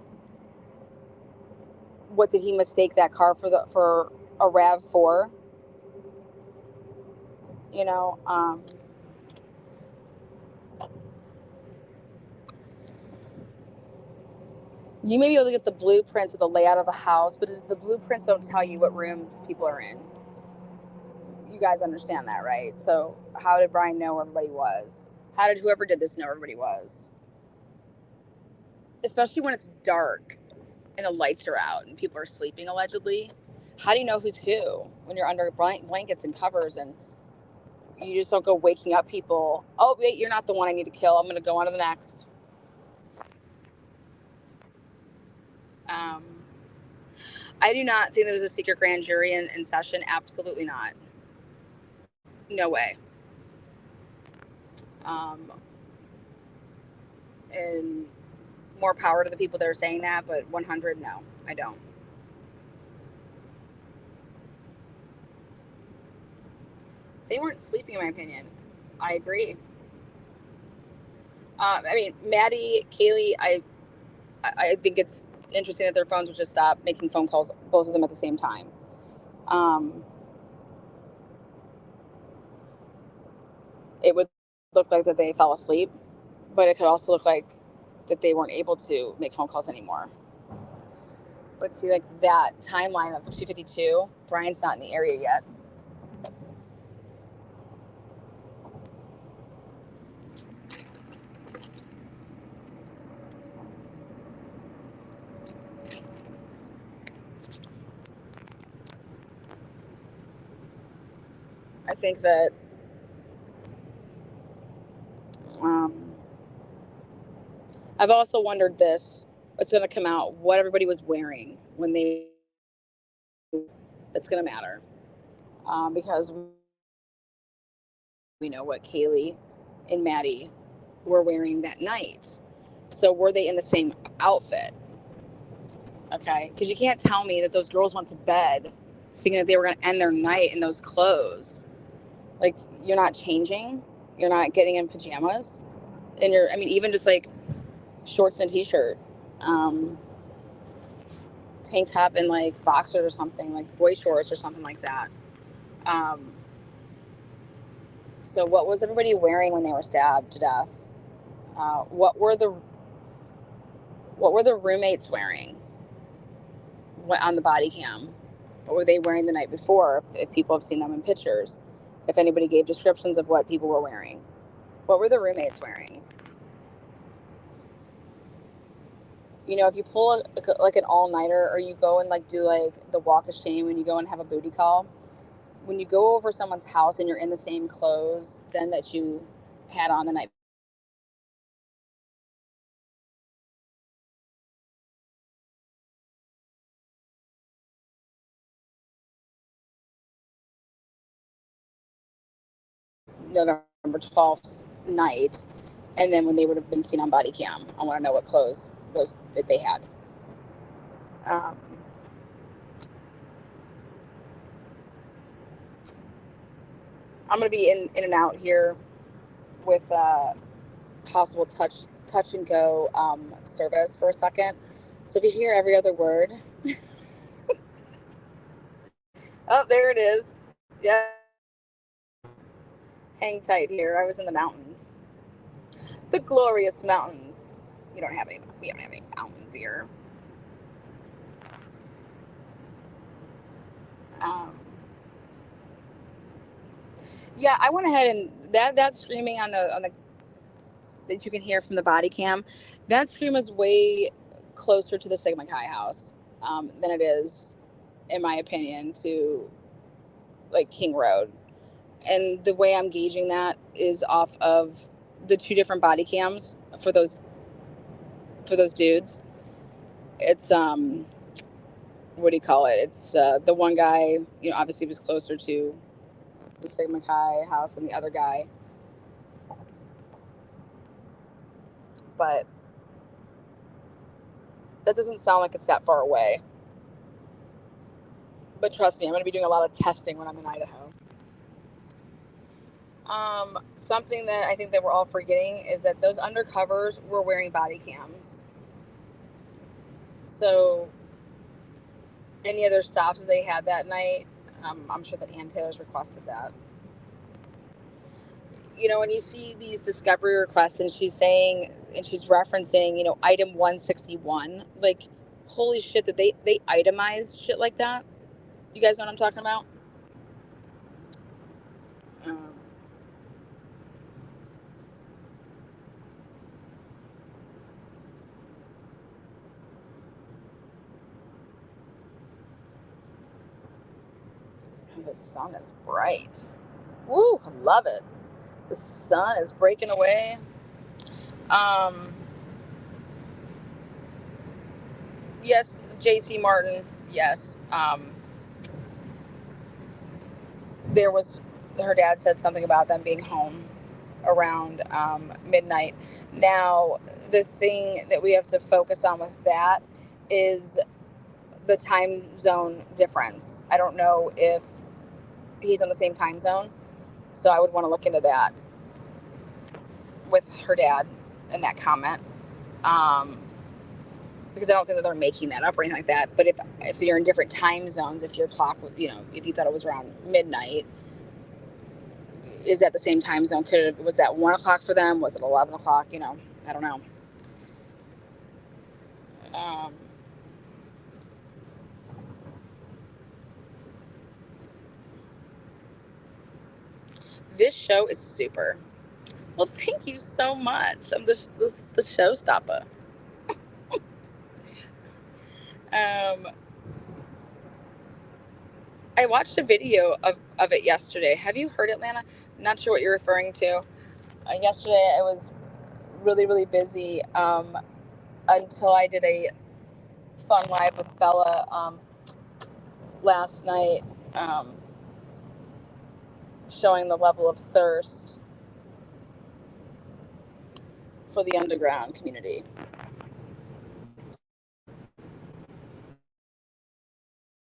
what did he mistake that car for a RAV4? You may be able to get the blueprints of the layout of the house, but the blueprints don't tell you what rooms people are in. You guys understand that, right? So how did Brian know where everybody was? How did whoever did this know where everybody was? Especially when it's dark and the lights are out and people are sleeping, allegedly. How do you know who's who when you're under blankets and covers and you just don't go waking up people? Oh, wait, you're not the one I need to kill. I'm going to go on to the next. I do not think there's a secret grand jury in session. Absolutely not. No way. And more power to the people that are saying that, but 100, no, I don't. They weren't sleeping, in my opinion. I agree. I mean, Maddie, Kaylee, I think it's interesting that their phones would just stop making phone calls, both of them at the same time. It would look like that they fell asleep, but it could also look like that they weren't able to make phone calls anymore. But see, like, that timeline of 2:52, Brian's not in the area yet. I think that I've also wondered this, what's going to come out, what everybody was wearing when they, that's going to matter. Because we know what Kaylee and Maddie were wearing that night. So were they in the same outfit? Okay. Because you can't tell me that those girls went to bed thinking that they were going to end their night in those clothes. Like, you're not changing, you're not getting in pajamas, and even just like shorts and a t-shirt, tank top and like boxers or something, like boy shorts or something like that. So what was everybody wearing when they were stabbed to death? What were the roommates wearing on the body cam? What were they wearing the night before, if people have seen them in pictures? If anybody gave descriptions of what people were wearing. What were the roommates wearing? If you pull like an all-nighter, or you go and like do like the walk of shame when you go and have a booty call, when you go over someone's house and you're in the same clothes then that you had on the night November 12th night, and then when they would have been seen on body cam. I want to know what clothes those that they had. I'm going to be in and out here with possible touch and go service for a second. So if you hear every other word, oh, there it is. Yeah, hang tight here. I was in the mountains, the glorious mountains. We don't have any mountains here. Yeah, I went ahead and that screaming on the that you can hear from the body cam, that scream is way closer to the Sigma Chi house than it is, in my opinion, to like King Road. And the way I'm gauging that is off of the two different body cams for those dudes. It's what do you call it? It's the one guy, obviously was closer to the Sigma Chi house than the other guy, but that doesn't sound like it's that far away. But trust me, I'm going to be doing a lot of testing when I'm in Idaho. Something that I think that we're all forgetting is that those undercovers were wearing body cams. So any other stops that they had that night, I'm sure that Ann Taylor's requested that. When you see these discovery requests and she's referencing, item 161, like, holy shit, that they itemize shit like that. You guys know what I'm talking about? The sun is bright. Woo, I love it. The sun is breaking away. Yes, JC Martin, yes. Her dad said something about them being home around midnight. Now, the thing that we have to focus on with that is the time zone difference. I don't know if he's on the same time zone, so I would want to look into that with her dad in that comment. Because I don't think that they're making that up or anything like that. But if you're in different time zones, if your clock, if you thought it was around midnight, is that the same time zone? Was that 1 o'clock for them? Was it 11 o'clock? I don't know. This show is super. Well, thank you so much. I'm the showstopper. I watched a video of it yesterday. Have you heard it, Lana? I'm not sure what you're referring to. Yesterday, I was really, really busy until I did a fun live with Bella last night, showing the level of thirst for the underground community.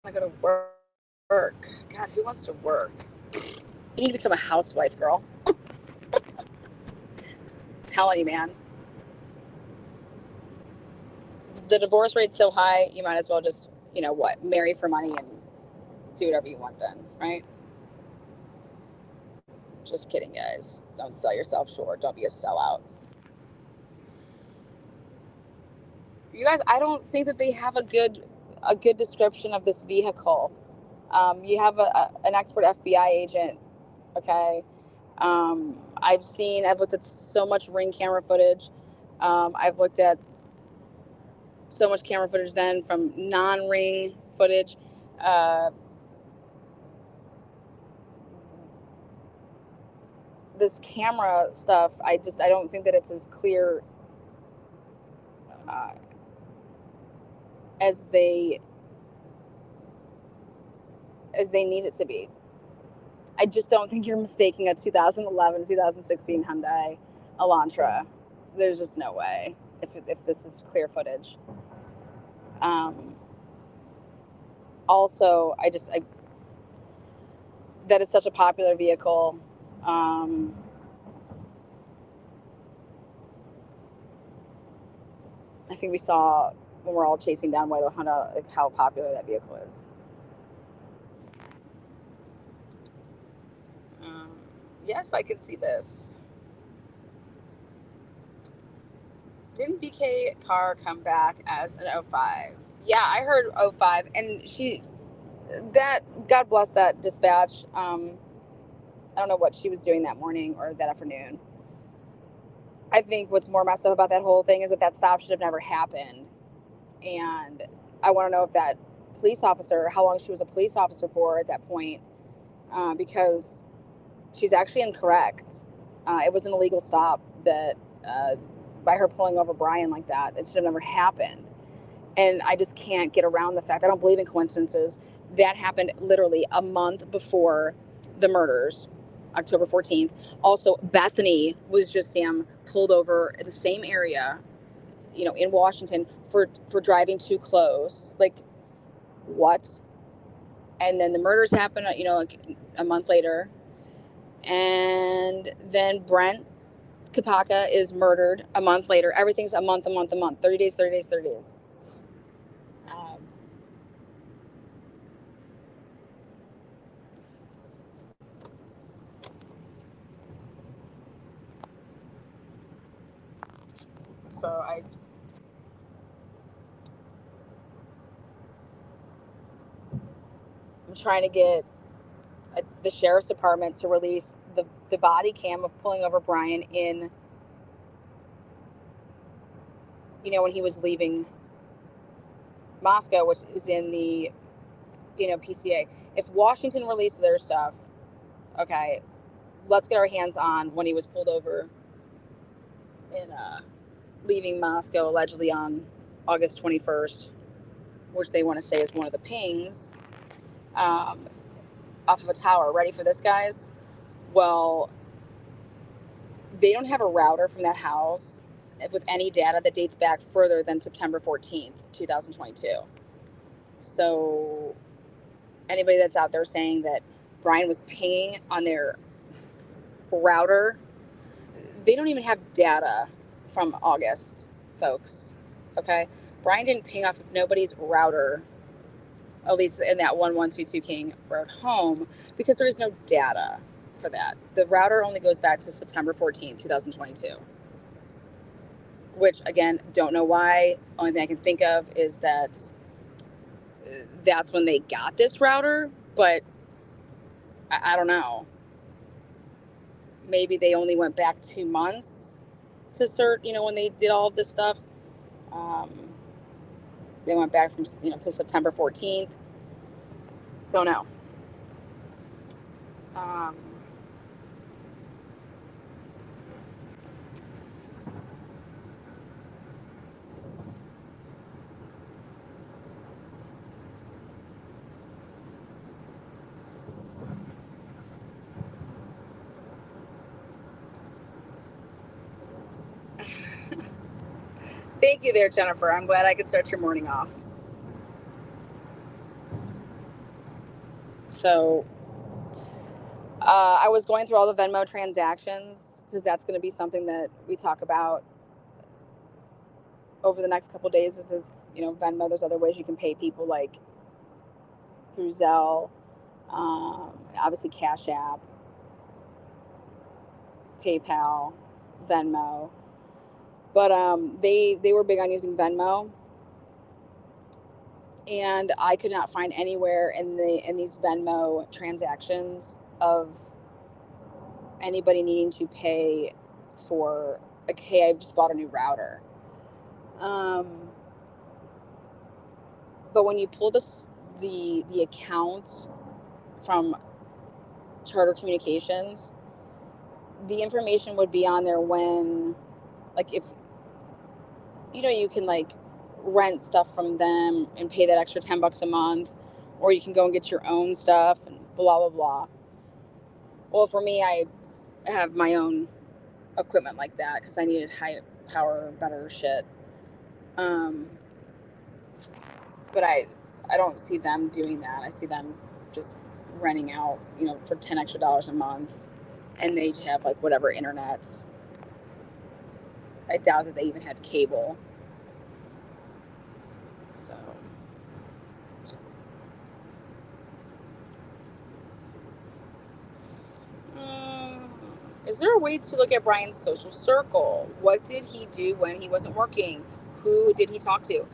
I go to work. Work. God, who wants to work? You need to become a housewife, girl. I'm telling you, man. The divorce rate's so high, you might as well just, marry for money and do whatever you want then, right? Just kidding, guys. Don't sell yourself short. Don't be a sellout. You guys, I don't think that they have a good description of this vehicle. You have an expert FBI agent, okay? I've looked at so much ring camera footage. I've looked at so much camera footage then from non-ring footage. This camera stuff, I don't think that it's as clear uh, as they need it to be. I just don't think you're mistaking a 2011, 2016 Hyundai Elantra. There's just no way if this is clear footage. Also, that is such a popular vehicle. I think we saw when we're all chasing down White Honda, like how popular that vehicle is. Yes, I can see this. Didn't BK car come back as an 05? Yeah, I heard 05, and God bless that dispatch. I don't know what she was doing that morning or that afternoon. I think what's more messed up about that whole thing is that stop should have never happened. And I want to know if that police officer, how long she was a police officer for at that point, because she's actually incorrect. It was an illegal stop that by her pulling over Brian like that, it should have never happened. And I just can't get around the fact, I don't believe in coincidences. That happened literally a month before the murders, October 14th. Also, Bethany was just pulled over in the same area, in Washington for driving too close. Like, what? And then the murders happened, like a month later. And then Brent Kapaka is murdered a month later. Everything's a month. 30 days. So I'm trying to get the sheriff's department to release the body cam of pulling over Brian in, when he was leaving Moscow, which is in the, PCA. If Washington released their stuff, okay, let's get our hands on when he was pulled over in leaving Moscow allegedly on August 21st, which they want to say is one of the pings, off of a tower. Ready for this, guys? Well, they don't have a router from that house with any data that dates back further than September 14th, 2022. So anybody that's out there saying that Brian was pinging on their router, they don't even have data from August, folks. Okay? Brian didn't ping off of nobody's router, at least in that 1122 King Road home, because there is no data for that. The router only goes back to September 14th, 2022. Which, again, don't know why. Only thing I can think of is that that's when they got this router, but I don't know. Maybe they only went back 2 months to cert, when they did all of this stuff. They went back from, to September 14th. Don't know. Thank you there, Jennifer. I'm glad I could start your morning off. So I was going through all the Venmo transactions because that's going to be something that we talk about over the next couple of days. Is this, Venmo? There's other ways you can pay people, like through Zelle, obviously Cash App, PayPal, Venmo. But they were big on using Venmo, and I could not find anywhere in these Venmo transactions of anybody needing to pay for, like, hey, I just bought a new router. But when you pull the account from Charter Communications, the information would be on there when, like, if you can, like, rent stuff from them and pay that extra $10 a month, or you can go and get your own stuff and blah blah blah. Well, for me, I have my own equipment like that because I needed high power, better shit. But I don't see them doing that. I see them just renting out, for $10 extra a month, and they have, like, whatever internets. I doubt that they even had cable. So, is there a way to look at Brian's social circle? What did he do when he wasn't working? Who did he talk to?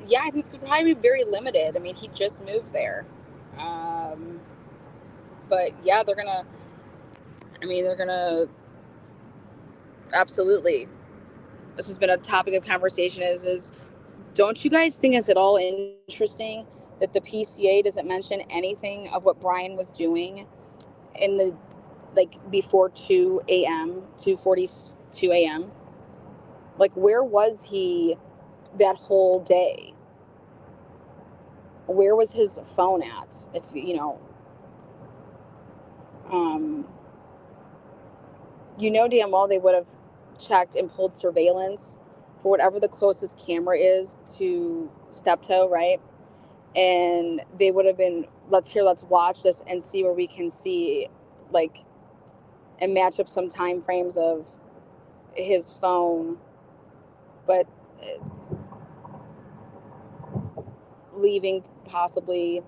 Yeah, I think it's probably very limited. I mean, he just moved there. But yeah, they're gonna absolutely. This has been a topic of conversation is don't you guys think it's at all interesting that the PCA doesn't mention anything of what Brian was doing in the, like, before 2:42 a.m.? Like, where was he that whole day? Where was his phone at? If damn well they would have checked and pulled surveillance for whatever the closest camera is to Steptoe, right? And they would have been, let's watch this and see where we can see, like, and match up some time frames of his phone, but leaving possibly.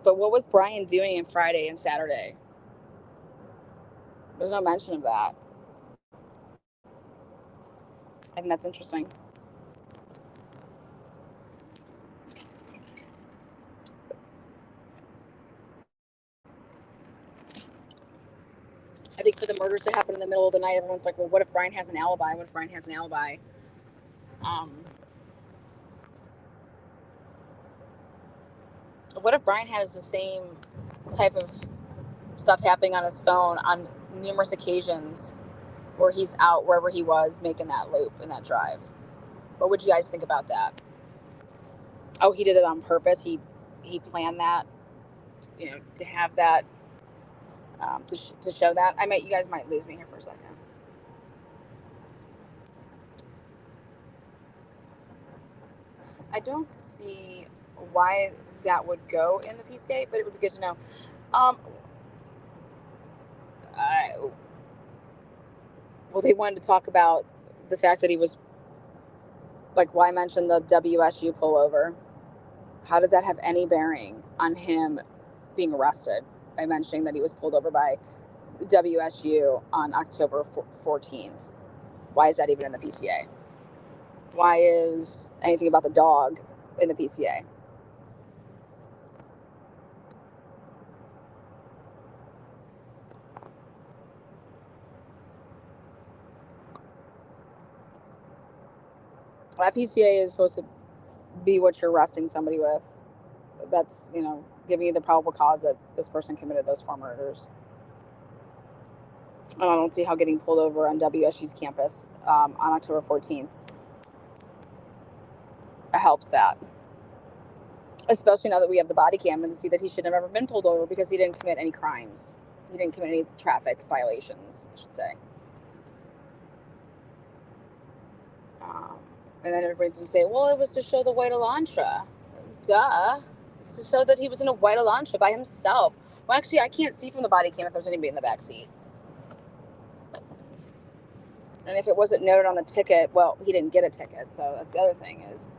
But what was Brian doing on Friday and Saturday? There's no mention of that. I think that's interesting. I think for the murders to happen in the middle of the night, everyone's like, well, what if Brian has an alibi? What if Brian has an alibi? What if Brian has the same type of stuff happening on his phone on numerous occasions where he's out wherever he was making that loop and that drive? What would you guys think about that? Oh, he did it on purpose. He planned that, to have that, to show that. You guys might lose me here for a second. I don't see why that would go in the PCA, but it would be good to know. Well, they wanted to talk about the fact that he was, like, why mention the WSU pullover? How does that have any bearing on him being arrested by mentioning that he was pulled over by WSU on October 14th? Why is that even in the PCA? Why is anything about the dog in the PCA? That PCA is supposed to be what you're arresting somebody with. That's, giving you the probable cause that this person committed those 4 murders. And I don't see how getting pulled over on WSU's campus on October 14th helps that. Especially now that we have the body cam and to see that he should have never been pulled over because he didn't commit any crimes. He didn't commit any traffic violations, I should say. And then everybody's going to say, well, it was to show the white Elantra. Duh. It's to show that he was in a white Elantra by himself. Well, actually, I can't see from the body cam if there's anybody in the back seat. And if it wasn't noted on the ticket, well, he didn't get a ticket. So that's the other thing, is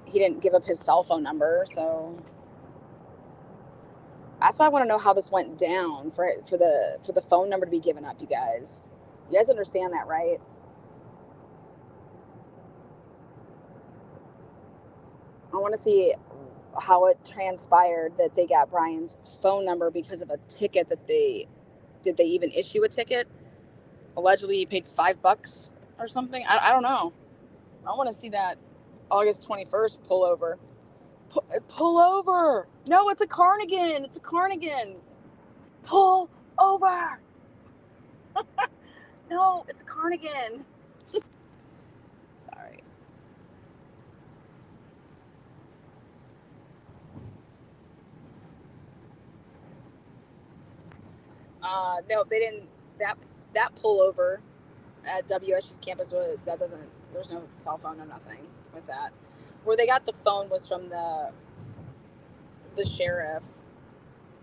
he didn't give up his cell phone number. So that's why I want to know how this went down for the phone number to be given up, you guys. You guys understand that, right? I want to see how it transpired that they got Brian's phone number because of a ticket that did they even issue a ticket? Allegedly he paid $5 or something. I don't know. I want to see that August 21st pullover. Pull over. No, it's a Carnegie. It's a Carnegie. Pull over. No, it's a Carnegie. Sorry. No, they didn't. That pullover at WSU's campus, there's no cell phone, no nothing with that. Where they got the phone was from the sheriff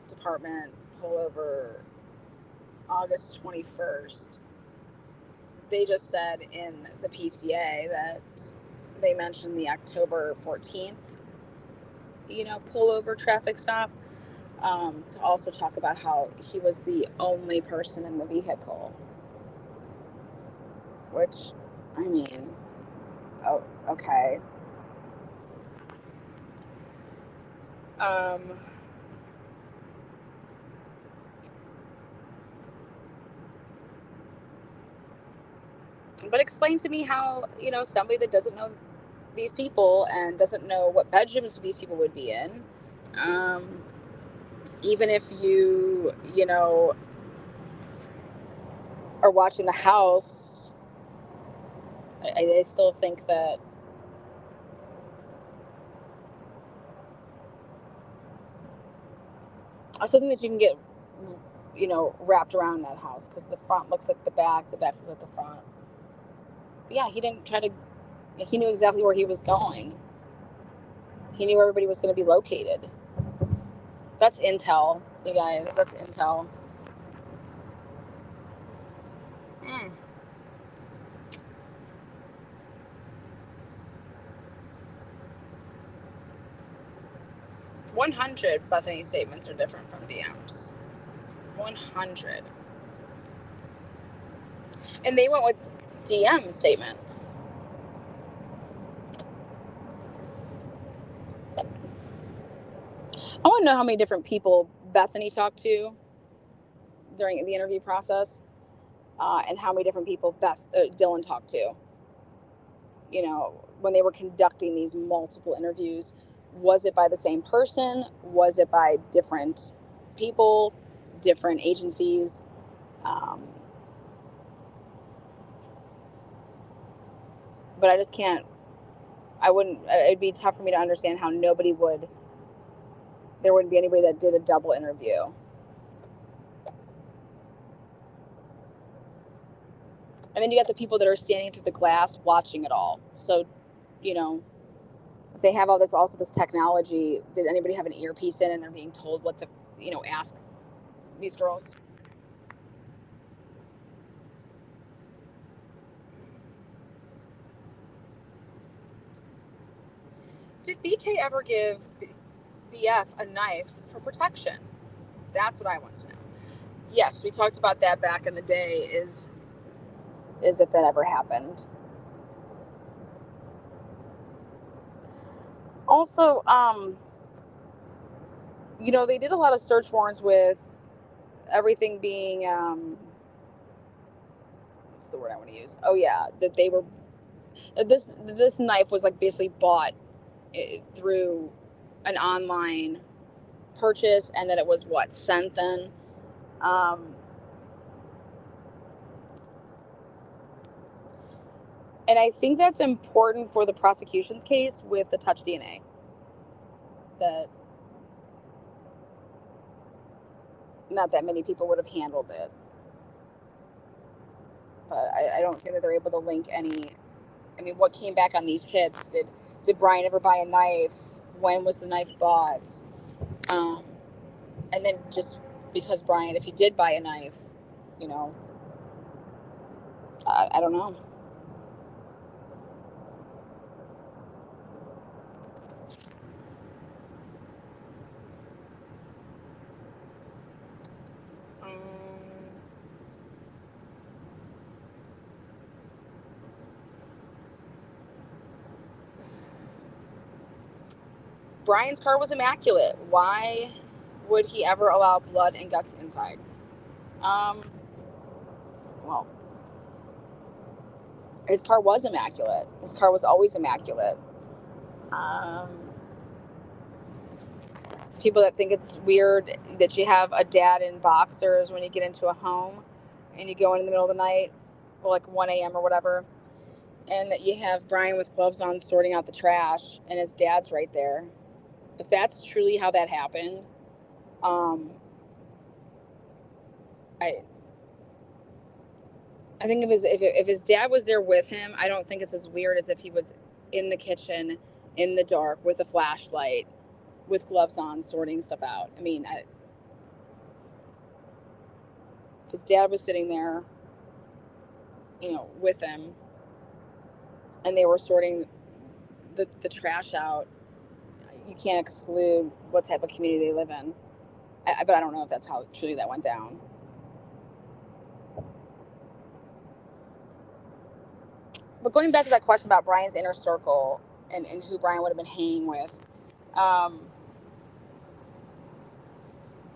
department pullover August 21st. They just said in the PCA that they mentioned the October 14th, pullover traffic stop, to also talk about how he was the only person in the vehicle. Which, I mean, oh, okay. But explain to me how, somebody that doesn't know these people and doesn't know what bedrooms these people would be in, even if you are watching the house, I still think that you can get, wrapped around that house, because the front looks like the back looks like the front. But yeah, he didn't try to, he knew exactly where he was going. He knew where everybody was going to be located. That's intel, you guys. That's intel. 100 Bethany statements are different from DMs. 100. And they went with DM statements. I want to know how many different people Bethany talked to during the interview process, and how many different people Dylan talked to. When they were conducting these multiple interviews, was it by the same person? Was it by different people, different agencies? But I just can't. It'd be tough for me to understand how there wouldn't be anybody that did a double interview. And then you got the people that are standing through the glass watching it all. So, if they have this technology, did anybody have an earpiece in and they're being told what to, ask these girls? Did BK ever give BF a knife for protection? That's what I want to know. Yes, we talked about that back in the day, is if that ever happened. Also, they did a lot of search warrants with everything being, what's the word I want to use? Oh yeah, that they were, this knife was like basically bought through an online purchase, and that it was sent then. And I think that's important for the prosecution's case with the touch DNA. That not that many people would have handled it. But I don't think that they're able to link any I mean, what came back on these hits? Did Brian ever buy a knife? When was the knife bought? And then just because Brian, if he did buy a knife, you know, I don't know. Brian's car was immaculate. Why would he ever allow blood and guts inside? Well, his car was immaculate. His car was always immaculate. People that think it's weird that you have a dad in boxers when you get into a home and you go in the middle of the night, or like 1 a.m. or whatever, and that you have Brian with gloves on sorting out the trash and his dad's right there. If that's truly how that happened, I think if his dad was there with him, I don't think it's as weird as if he was in the kitchen in the dark with a flashlight, with gloves on, sorting stuff out. I mean, if his dad was sitting there, with him, and they were sorting the trash out, you can't exclude what type of community they live in. But I don't know if that's how truly that went down. But going back to that question about Brian's inner circle and who Brian would have been hanging with, yeah,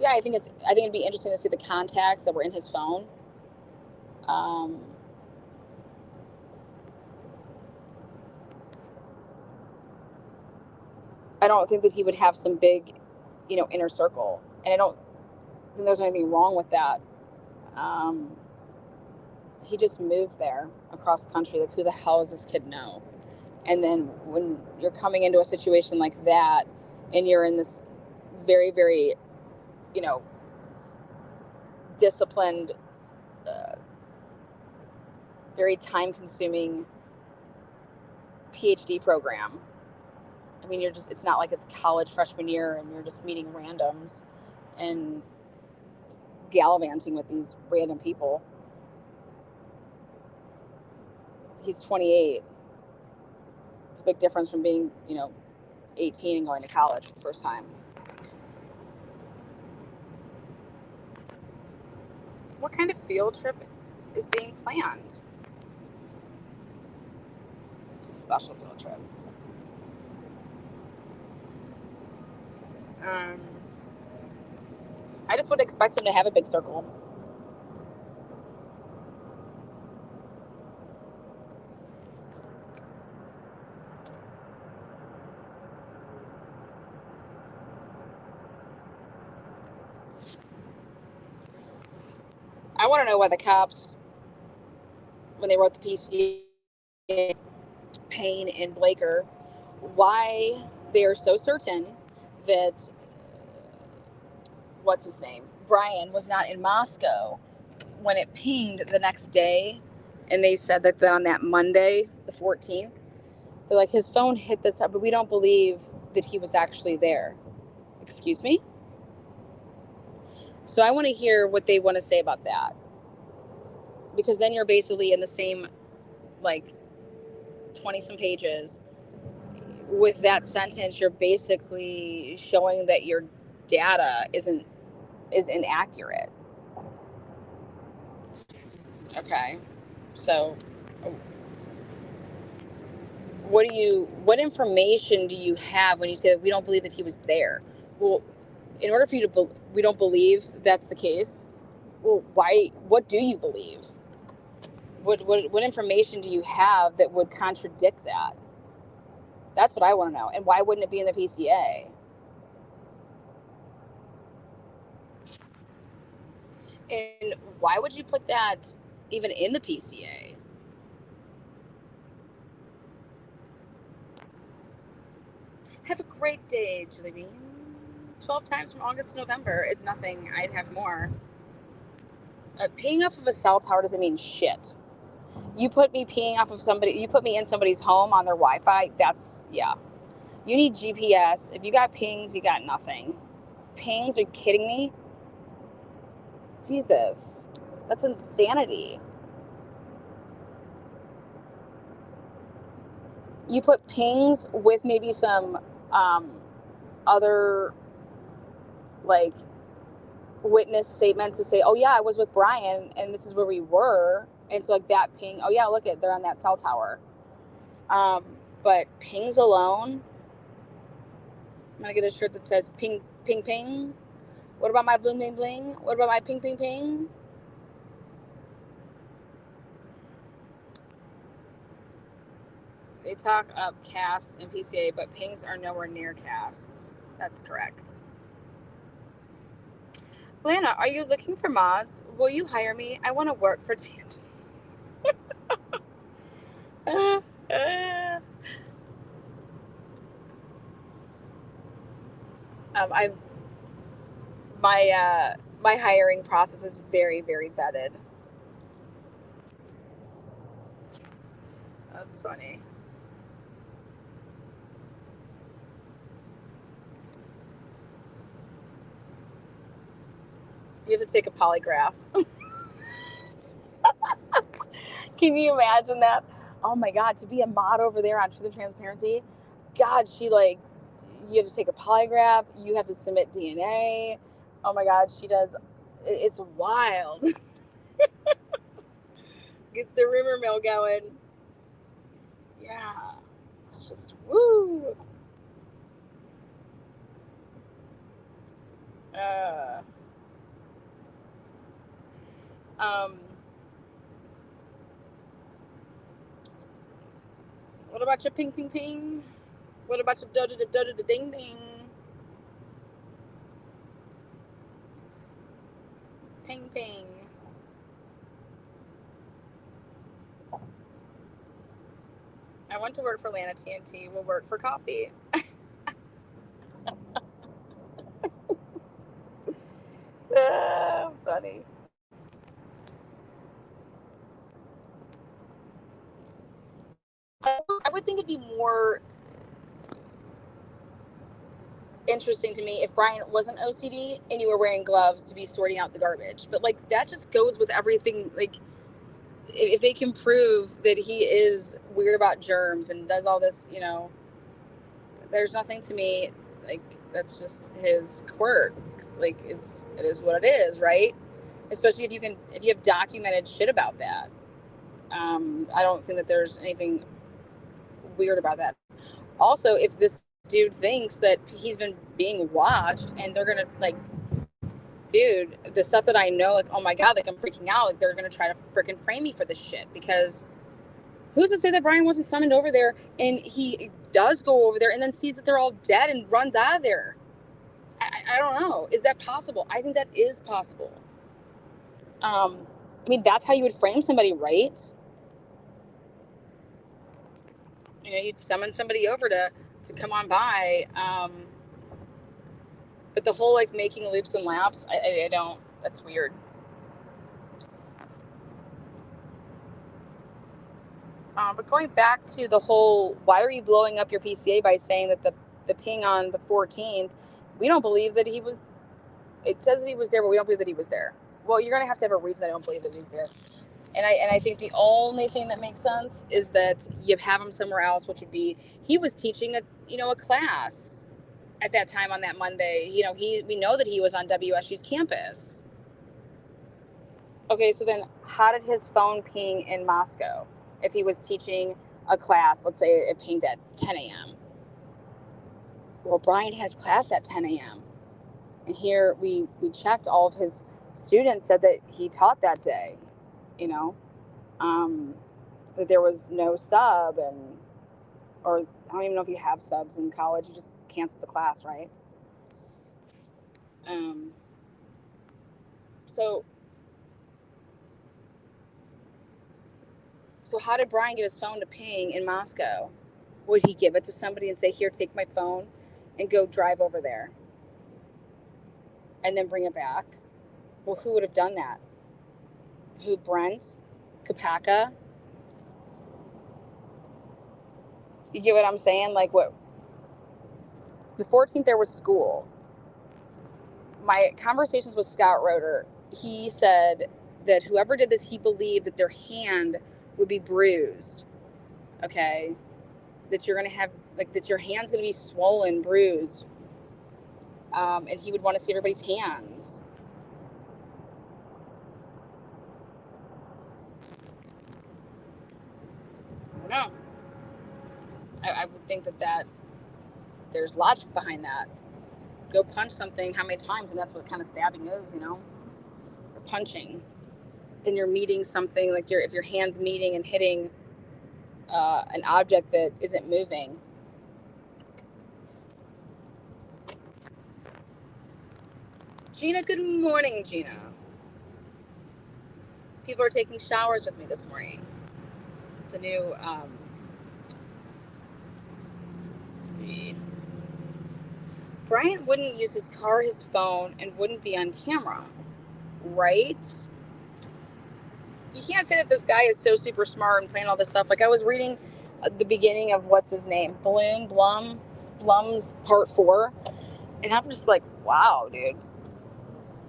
I think it'd be interesting to see the contacts that were in his phone. I don't think that he would have some big, inner circle, and I don't think there's anything wrong with that. He just moved there across the country. Like, who the hell does this kid know? And then when you're coming into a situation like that, and you're in this very, very, disciplined, very time-consuming PhD program. I mean, it's not like it's college freshman year and you're just meeting randoms and gallivanting with these random people. He's 28. It's a big difference from being, 18 and going to college for the first time. What kind of field trip is being planned? It's a special field trip. I just would expect him to have a big circle. I want to know why the cops, when they wrote the PCA, Payne and Blaker, why they are so certain that what's his name, Brian, was not in Moscow when it pinged the next day, and they said that on that Monday, the 14th, they're like, his phone hit this up, but we don't believe that he was actually there. Excuse me? So I want to hear what they want to say about that, because then you're basically in the same, 20-some pages with that sentence. You're basically showing that your data is inaccurate. Okay, so what information do you have when you say that we don't believe that he was there? Well, in order for you to we don't believe that's the case, well, why? What do you believe? What information do you have that would contradict that? That's what I want to know. And why wouldn't it be in the PCA? And why would you put that even in the PCA? Have a great day, Julie Bean. 12 times from August to November is nothing. I'd have more. Paying off of a cell tower doesn't mean shit. You put me peeing off of somebody, you put me in somebody's home on their Wi-Fi, that's, yeah. You need GPS. If you got pings, you got nothing. Pings? Are you kidding me? Jesus. That's insanity. You put pings with maybe some other, like, witness statements to say, oh yeah, I was with Brian and this is where we were. And so like that ping, oh yeah, look at, they're on that cell tower. But pings alone, I'm gonna get a shirt that says ping, ping, ping. What about my bling, bling, bling? What about my ping, ping, ping? They talk up casts and PCA, but pings are nowhere near casts. That's correct. Lana, are you looking for mods? Will you hire me? I want to work for TNT. I'm my hiring process is very, very vetted. That's funny. You have to take a polygraph. Can you imagine that? Oh my God, to be a mod over there on Truth and Transparency, God, you have to take a polygraph, you have to submit DNA. Oh my God, she does. It's wild. Get the rumor mill going. Yeah, it's just woo. Uh, um, what about your ping, ping, ping? What about your da ding, ding? Ping, ping. I want to work for Lana TNT. We'll work for coffee. Funny. I would think it'd be more interesting to me if Brian wasn't OCD and you were wearing gloves to be sorting out the garbage. But like that just goes with everything. Like if they can prove that he is weird about germs and does all this, there's nothing to me like that's just his quirk. Like it is what it is, right? Especially if you have documented shit about that. I don't think that there's anything weird about that. Also, if this dude thinks that he's been being watched and they're gonna like, dude, the stuff that I know, like, oh my God, like I'm freaking out, like they're gonna try to freaking frame me for this shit, because who's to say that Brian wasn't summoned over there and he does go over there and then sees that they're all dead and runs out of there? I don't know. Is that possible? I think that is possible. I mean, that's how you would frame somebody, right? You'd summon somebody over to come on by. But the whole like making loops and laps, I don't. That's weird. But going back to the whole, why are you blowing up your PCA by saying that the ping on the 14th, we don't believe that he was. It says that he was there, but we don't believe that he was there. Well, you're gonna have to have a reason that I don't believe that he's there. And I think the only thing that makes sense is that you have him somewhere else, which would be he was teaching a class at that time on that Monday. We know that he was on WSU's campus. Okay, so then how did his phone ping in Moscow if he was teaching a class? Let's say it pinged at 10 a.m. Well, Brian has class at 10 a.m. And here we checked, all of his students said that he taught that day, that there was no sub, or I don't even know if you have subs in college. You just cancel the class, right? So how did Brian get his phone to ping in Moscow? Would he give it to somebody and say, here, take my phone and go drive over there and then bring it back? Well, who would have done that? Who? Brent? Kapaka? You get what I'm saying? Like, what, the 14th there was school. My conversations with Scott Roeder, he said that whoever did this, he believed that their hand would be bruised. Okay? That you're going to have, like, that your hand's going to be swollen, bruised. And he would want to see everybody's hands. I don't know. I would think that there's logic behind that. Go punch something how many times, and that's what kind of stabbing is, you know? Or punching. And you're meeting something, like if your hand's meeting and hitting an object that isn't moving. Gina, good morning, Gina. People are taking showers with me this morning. It's the new, let's see. Bryant wouldn't use his car, his phone, and wouldn't be on camera, right? You can't say that this guy is so super smart and playing all this stuff. Like, I was reading the beginning of what's his name, Blum's part 4, and I'm just like, wow, dude.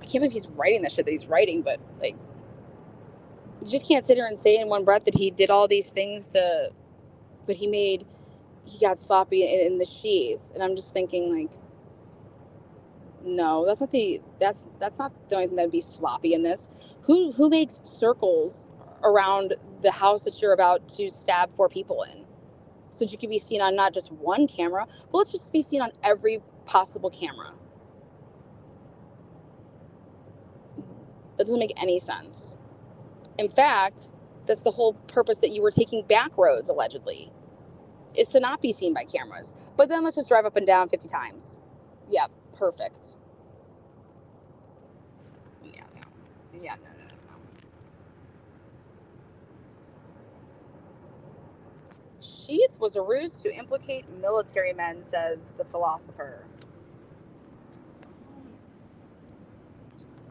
I can't believe he's writing that shit that he's writing, but like, you just can't sit here and say in one breath that he did all these things but he got sloppy in the sheath, and I'm just thinking, like, no, that's not the only thing that'd be sloppy in this. Who makes circles around the house that you're about to stab 4 people in, so that you can be seen on not just one camera, but let's just be seen on every possible camera? That doesn't make any sense. In fact, that's the whole purpose that you were taking back roads, allegedly, is to not be seen by cameras. But then let's just drive up and down 50 times. Yep, perfect. Yeah, no. Sheath was a ruse to implicate military men, says the philosopher.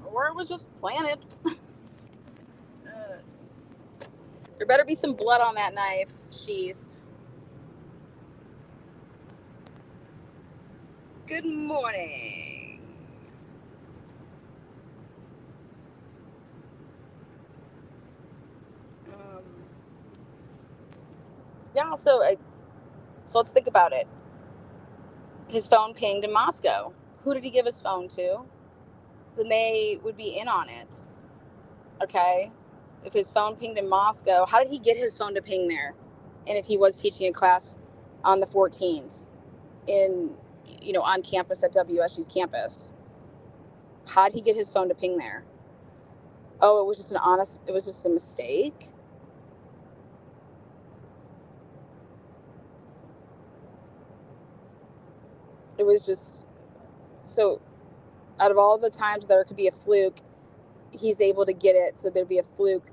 Or it was just planted. There better be some blood on that knife, Sheath. Good morning. Yeah, so let's think about it. His phone pinged in Moscow. Who did he give his phone to? Then they would be in on it. Okay? If his phone pinged in Moscow, how did he get his phone to ping there? And if he was teaching a class on the 14th on campus at WSU's campus, how did he get his phone to ping there? Oh, it was just a mistake? It was just, so out of all the times there could be a fluke, he's able to get it so there'd be a fluke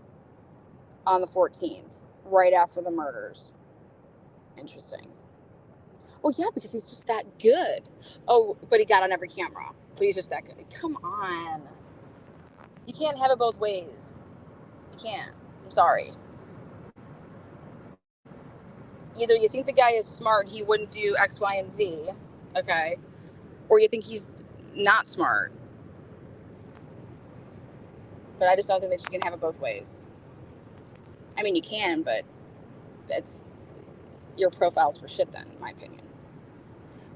on the 14th, right after the murders. Interesting. Well, yeah, because he's just that good. Oh, but he got on every camera. But he's just that good. Come on. You can't have it both ways. You can't. I'm sorry. Either you think the guy is smart, he wouldn't do X, Y, and Z, okay? Or you think he's not smart. But I just don't think that you can have it both ways. I mean, you can, but that's your profile's for shit then, in my opinion.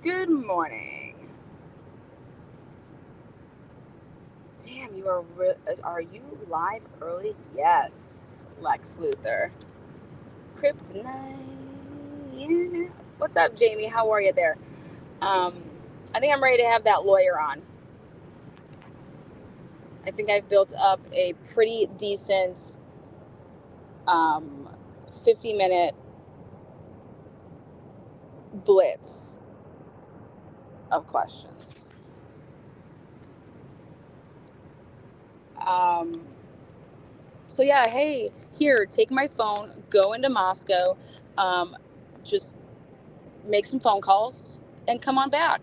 Good morning. Damn, are you live early? Yes, Lex Luthor. Kryptonite. Yeah. What's up, Jamie? How are you there? I think I'm ready to have that lawyer on. I think I've built up a pretty decent 50-minute blitz of questions. So yeah, hey, here, take my phone, go into Moscow, just make some phone calls and come on back.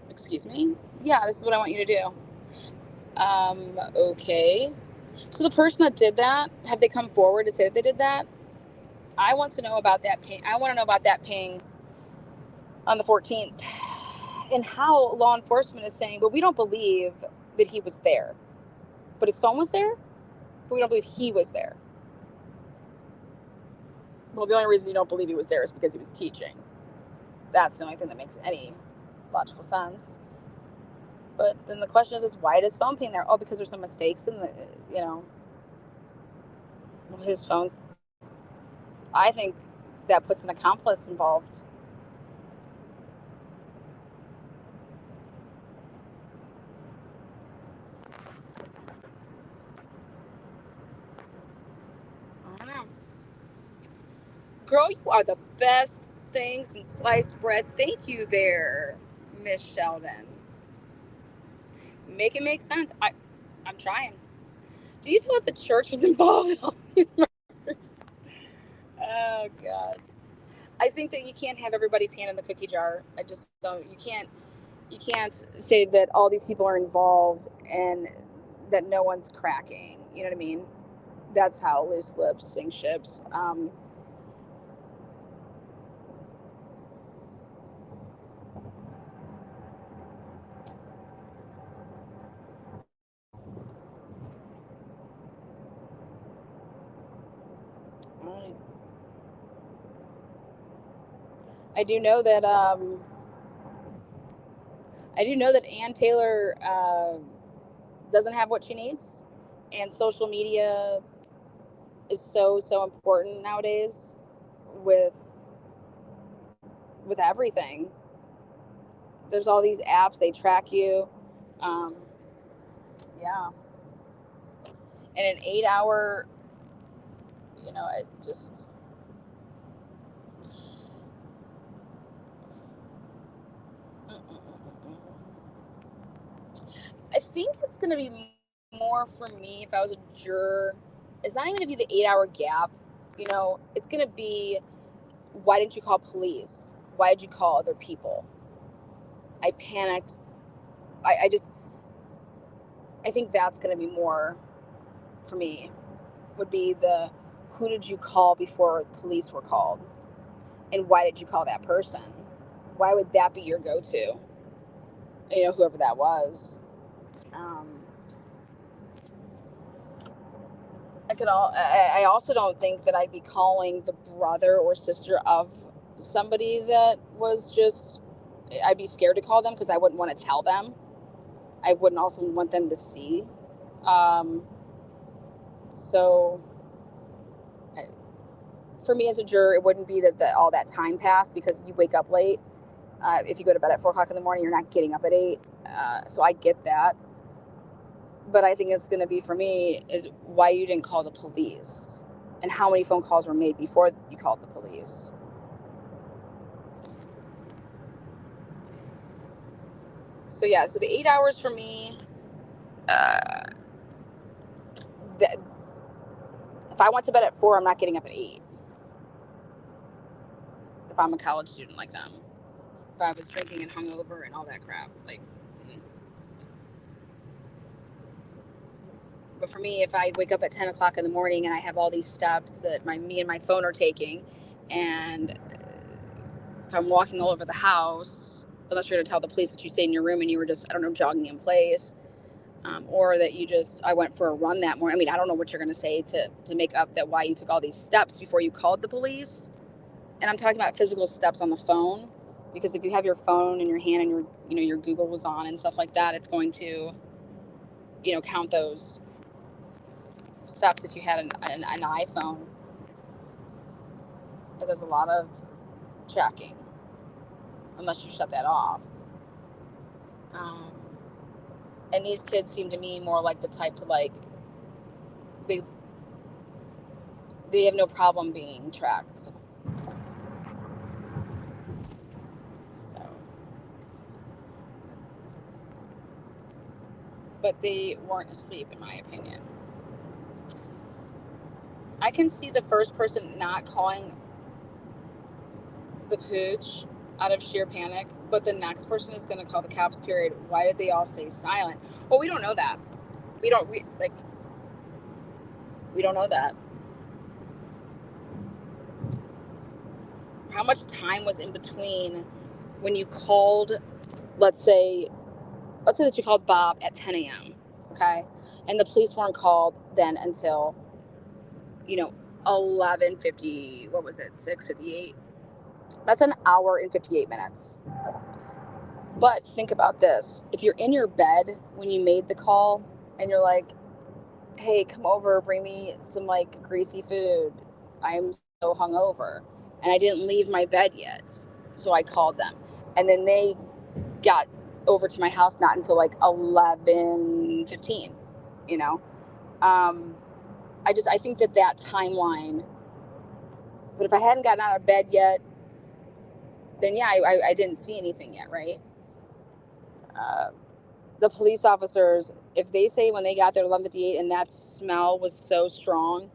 Excuse me? Yeah, this is what I want you to do. Okay. So the person that did that, have they come forward to say that they did that? I want to know about that ping. I want to know about that ping on the 14th and how law enforcement is saying, but we don't believe that he was there. But his phone was there, but we don't believe he was there. Well, the only reason you don't believe he was there is because he was teaching. That's the only thing that makes any logical sense. But then the question is why does phone ping there? Oh, because there's some mistakes in the, his phone's. I think that puts an accomplice involved. I don't know. Girl, you are the best thing since sliced bread. Thank you there, Miss Sheldon. Make it make sense. I'm trying. Do you feel like the church was involved in all these murders? Oh God. I think that you can't have everybody's hand in the cookie jar. I just don't. You can't say that all these people are involved and that no one's cracking. You know what I mean? That's how loose lips sink ships. I do know that Ann Taylor doesn't have what she needs, and social media is so important nowadays with everything. There's all these apps, they track you. Yeah. And an 8-hour, it just. I think it's going to be more for me if I was a juror. It's not even going to be the 8-hour gap. It's going to be, why didn't you call police? Why did you call other people? I panicked. I think that's going to be more for me, would be the, who did you call before police were called? And why did you call that person? Why would that be your go-to? Whoever that was. I also don't think that I'd be calling the brother or sister of somebody that was just, I'd be scared to call them because I wouldn't want to tell them. I wouldn't also want them to see. So for me as a juror, it wouldn't be that all that time passed because you wake up late. If you go to bed at 4 o'clock in the morning, you're not getting up at 8. So I get that. But I think it's going to be for me is why you didn't call the police and how many phone calls were made before you called the police. So yeah, so the 8 hours for me, that if I went to bed at 4, I'm not getting up at 8. If I'm a college student like them, if I was drinking and hungover and all that crap, But for me, if I wake up at 10 o'clock in the morning and I have all these steps that me and my phone are taking, and if I'm walking all over the house, unless you're going to tell the police that you stayed in your room and you were just, I don't know, jogging in place, or that I went for a run that morning. I mean, I don't know what you're going to say to make up that why you took all these steps before you called the police. And I'm talking about physical steps on the phone, because if you have your phone in your hand and your Google was on and stuff like that, it's going to, count those steps if you had an iPhone, because there's a lot of tracking unless you shut that off. And these kids seem to me more like the type to they have no problem being tracked. So, but they weren't asleep, in my opinion. I can see the first person not calling the pooch out of sheer panic, but the next person is going to call the cops, period. Why did they all stay silent? Well, we don't know that. We don't know that. how much time was in between when you called, let's say that you called Bob at 10 a.m., okay? And the police weren't called then until, 11:50, what was it, 6:58? That's an hour and 58 minutes. But think about this. If you're in your bed when you made the call and you're like, hey, come over, bring me some like greasy food. I'm so hungover and I didn't leave my bed yet. So I called them. And then they got over to my house not until like 11:15, you know? I think that timeline, but if I hadn't gotten out of bed yet, then yeah, I didn't see anything yet, right? The police officers, if they say when they got there at 11:58 and that smell was so strong,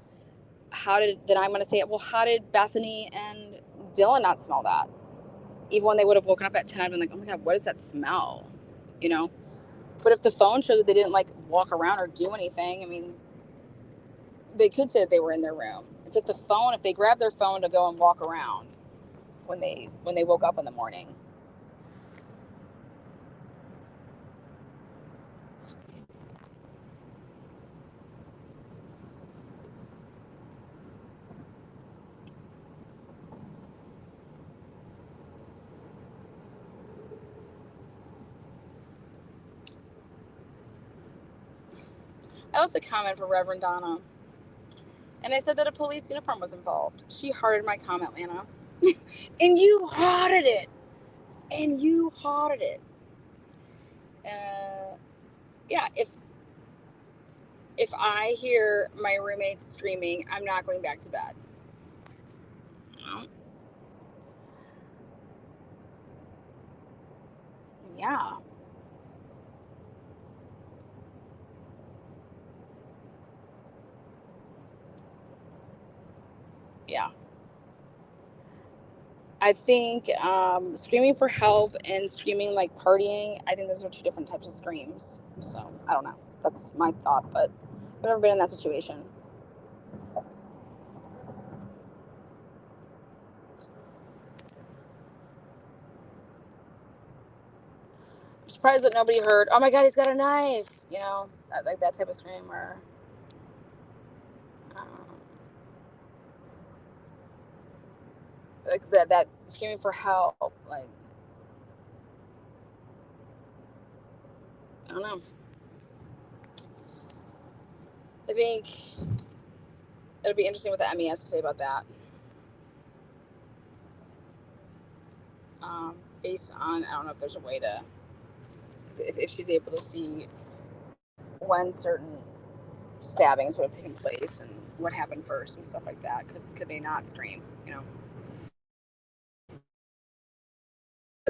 then I'm going to say, well, how did Bethany and Dylan not smell that? Even when they would have woken up at 10, I'd been like, oh my God, what is that smell? You know? But if the phone shows that they didn't like walk around or do anything, I mean, they could say that they were in their room. It's if they grabbed their phone to go and walk around when they woke up in the morning. I left a comment for Reverend Donna, and I said that a police uniform was involved. She hearted my comment, Lana. And you hearted it. Yeah, if I hear my roommates screaming, I'm not going back to bed. Yeah. Yeah. I think screaming for help and screaming like partying, I think those are two different types of screams. So I don't know. That's my thought, but I've never been in that situation. I'm surprised that nobody heard, oh my God, he's got a knife. Like that type of scream, or like that screaming for help. Like, I don't know. I think it'll be interesting what the Emmy has to say about that. Based on, I don't know if there's a way to, if she's able to see when certain stabbings would have taken place and what happened first and stuff like that. Could they not scream?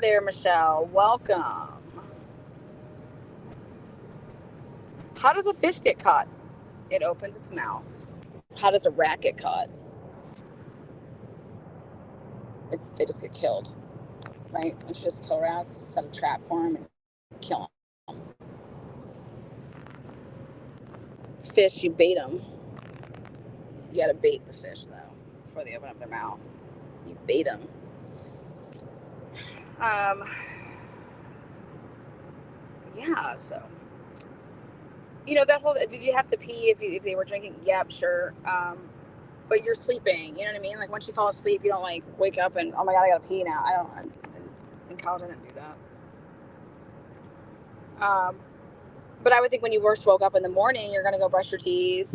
There, Michelle. Welcome. How does a fish get caught? It opens its mouth. How does a rat get caught? They just get killed, right? And she just kill rats, set a trap for them, and kill them. Fish, you bait them. You gotta bait the fish though before they open up their mouth. You bait them. Yeah. So, that whole. Did you have to pee if they were drinking? Yeah, sure. But you're sleeping. You know what I mean? Like once you fall asleep, you don't like wake up and, oh my God, I gotta pee now. In college I didn't do that. But I would think when you first woke up in the morning, you're gonna go brush your teeth,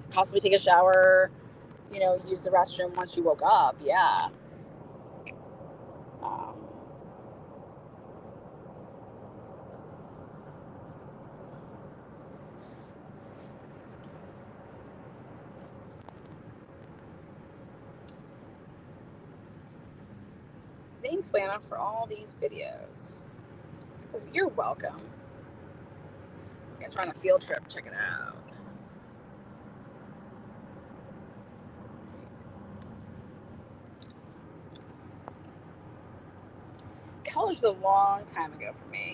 possibly take a shower, use the restroom once you woke up. Yeah. Thanks, Lana, for all these videos. You're welcome. You guys are on a field trip. Check it out. College was a long time ago for me,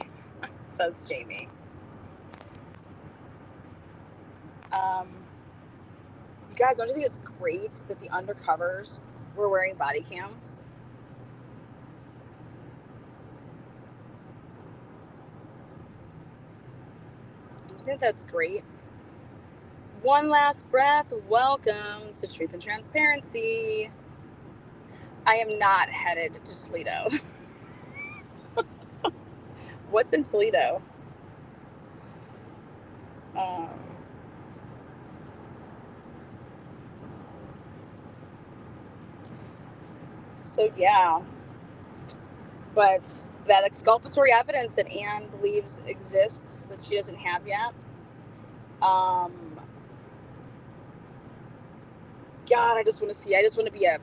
says Jamie. You guys, don't you think it's great that the undercovers were wearing body cams? think that's great. One last breath. Welcome to Truth and Transparency. I am not headed to Toledo. What's in Toledo? So yeah, but that exculpatory evidence that Anne believes exists that she doesn't have yet. God, I just want to be a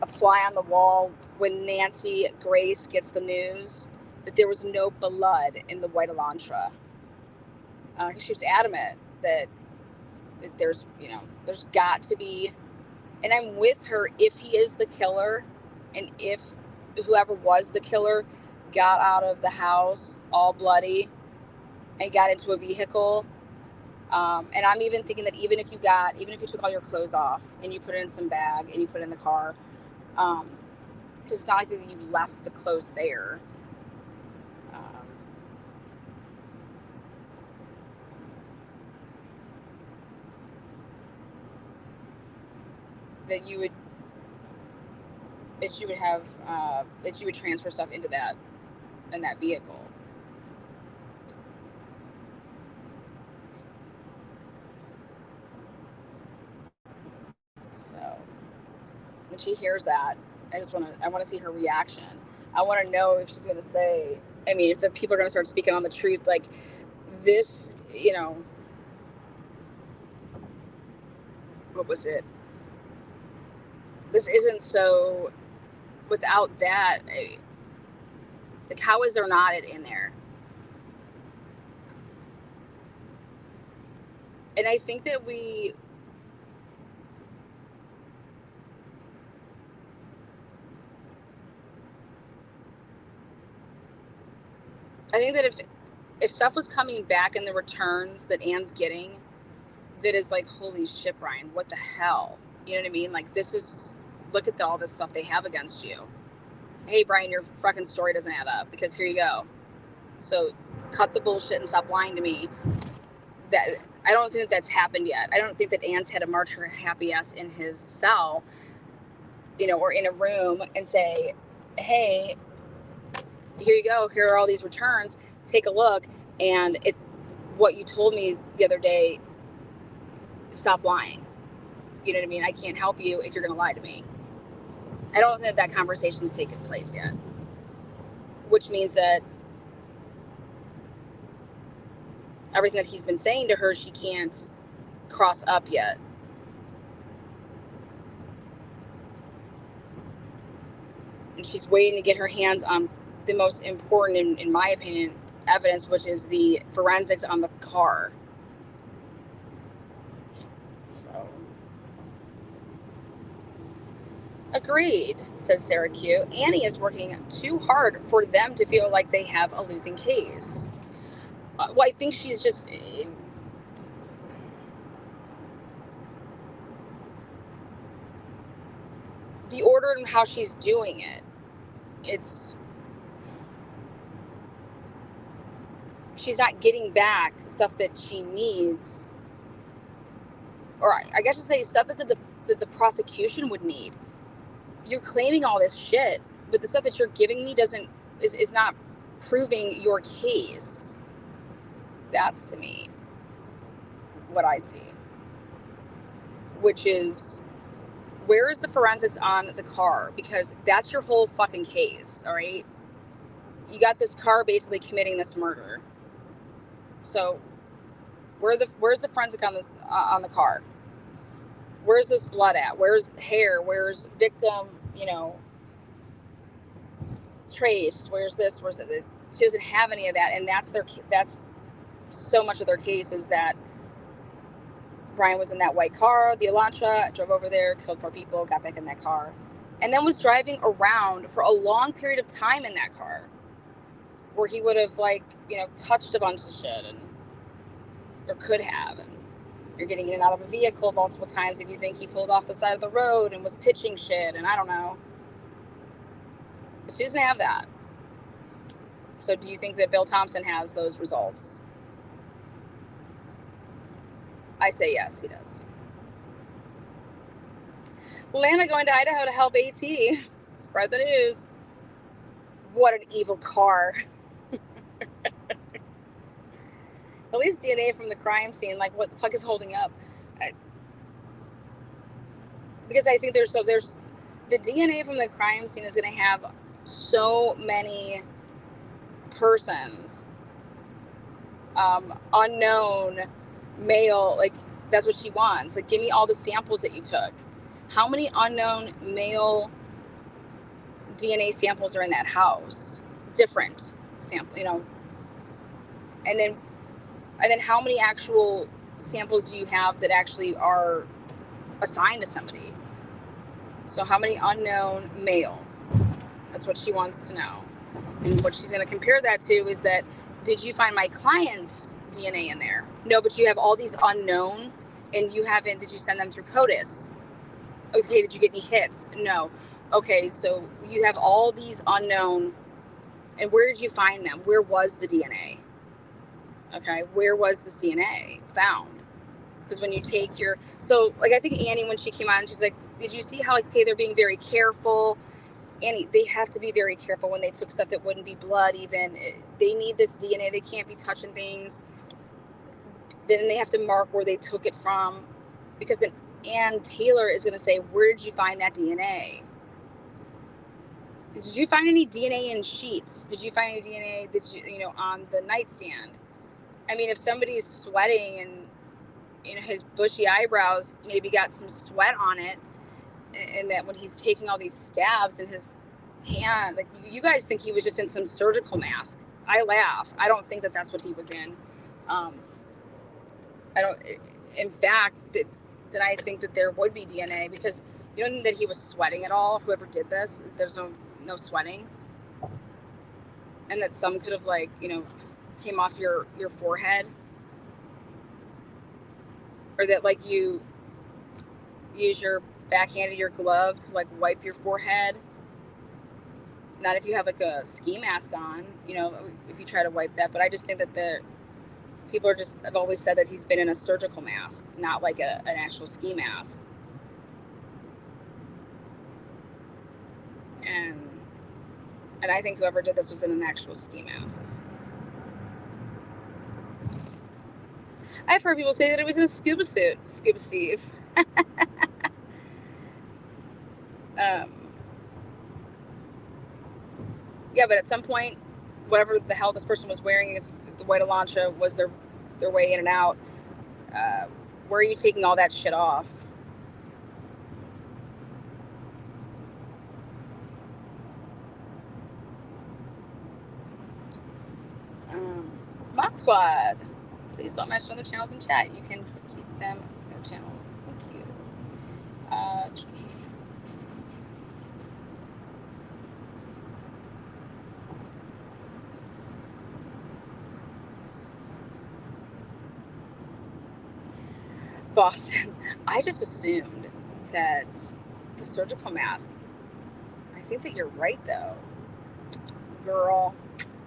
fly on the wall when Nancy Grace gets the news that there was no blood in the white Elantra. She was adamant that there's got to be, and I'm with her if he is the killer, and if whoever was the killer got out of the house all bloody and got into a vehicle. And I'm even thinking that even if you took all your clothes off and you put it in some bag and you put it in the car, because it's not like that you left the clothes there. That you would transfer stuff into that vehicle. So when she hears that, I want to see her reaction. I want to know if she's going to say, I mean, if the people are going to start speaking on the truth, like this, what was it? This isn't so, without that, like, how is there not it in there? And I think that if stuff was coming back in the returns that Anne's getting, that is like, holy shit, Brian, what the hell? You know what I mean? Like, look at all this stuff they have against you. Hey, Brian, your fucking story doesn't add up, because here you go. So cut the bullshit and stop lying to me. That I don't think that's happened yet. I don't think that Anne's had to march her happy ass in his cell, or in a room and say, hey, here you go. Here are all these returns. Take a look. And what you told me the other day, stop lying. You know what I mean? I can't help you if you're going to lie to me. I don't think that conversation's taken place yet. Which means that everything that he's been saying to her, she can't cross up yet. And she's waiting to get her hands on the most important, in my opinion, evidence, which is the forensics on the car. So, agreed, says Sarah Q. Annie is working too hard for them to feel like they have a losing case. Well, I think she's just... the order and how she's doing it, she's not getting back stuff that she needs, or I guess I'd say stuff that the prosecution would need. You're claiming all this shit, but the stuff that you're giving me is not proving your case. That's, to me, what I see. Which is, where is the forensics on the car? Because that's your whole fucking case, all right? You got this car basically committing this murder. So, where's the forensic on the car? Where's this blood at? Where's hair? Where's victim, traced? Where's this? Where's that? She doesn't have any of that, and that's so much of their case, is that Brian was in that white car, the Elantra, drove over there, killed 4 people, got back in that car, and then was driving around for a long period of time in that car, where he would have, touched a bunch of shit, or could have, and you're getting in and out of a vehicle multiple times if you think he pulled off the side of the road and was pitching shit, and I don't know. But she doesn't have that. So do you think that Bill Thompson has those results? I say yes, he does. Lana going to Idaho to help AT. Spread the news. What an evil car. At least DNA from the crime scene. Like, what the fuck is holding up? Because I think there's the DNA from the crime scene is going to have so many persons, unknown male, like that's what she wants. Like, give me all the samples that you took. How many unknown male DNA samples are in that house? Different sample, and then how many actual samples do you have that actually are assigned to somebody? So how many unknown male? That's what she wants to know. And what she's going to compare that to is that, did you find my client's DNA in there? No, but you have all these unknown, and you haven't, did you send them through CODIS? Okay, did you get any hits? No. Okay, so you have all these unknown, and where did you find them? Where was the DNA? Okay, where was this DNA found? Because when you take I think Annie, when she came on, she's like, did you see how, okay, they're being very careful? Annie, they have to be very careful when they took stuff that wouldn't be blood even. They need this DNA. They can't be touching things. Then they have to mark where they took it from. Because then Ann Taylor is going to say, where did you find that DNA? Did you find any DNA in sheets? Did you find any DNA, on the nightstand? I mean, if somebody's sweating and, his bushy eyebrows maybe got some sweat on it, and that when he's taking all these stabs in his hand, like, you guys think he was just in some surgical mask. I laugh. I don't think that that's what he was in. In fact, then I think that there would be DNA, because you don't think that he was sweating at all. Whoever did this, there's no sweating. And that some could have, came off your forehead. Or that, you use your backhand of your glove to, wipe your forehead. Not if you have, a ski mask on, if you try to wipe that. But I just think that people I've always said that he's been in a surgical mask, not like an actual ski mask. And I think whoever did this was in an actual ski mask. I've heard people say that it was in a scuba suit. Scuba Steve. Yeah, but at some point, whatever the hell this person was wearing, if the white Elantra was their way in and out, where are you taking all that shit off? Mod Squad, please don't mention other channels in chat. You can critique them, their channels. Thank you. Boston, I just assumed that the surgical mask, I think that you're right though. Girl,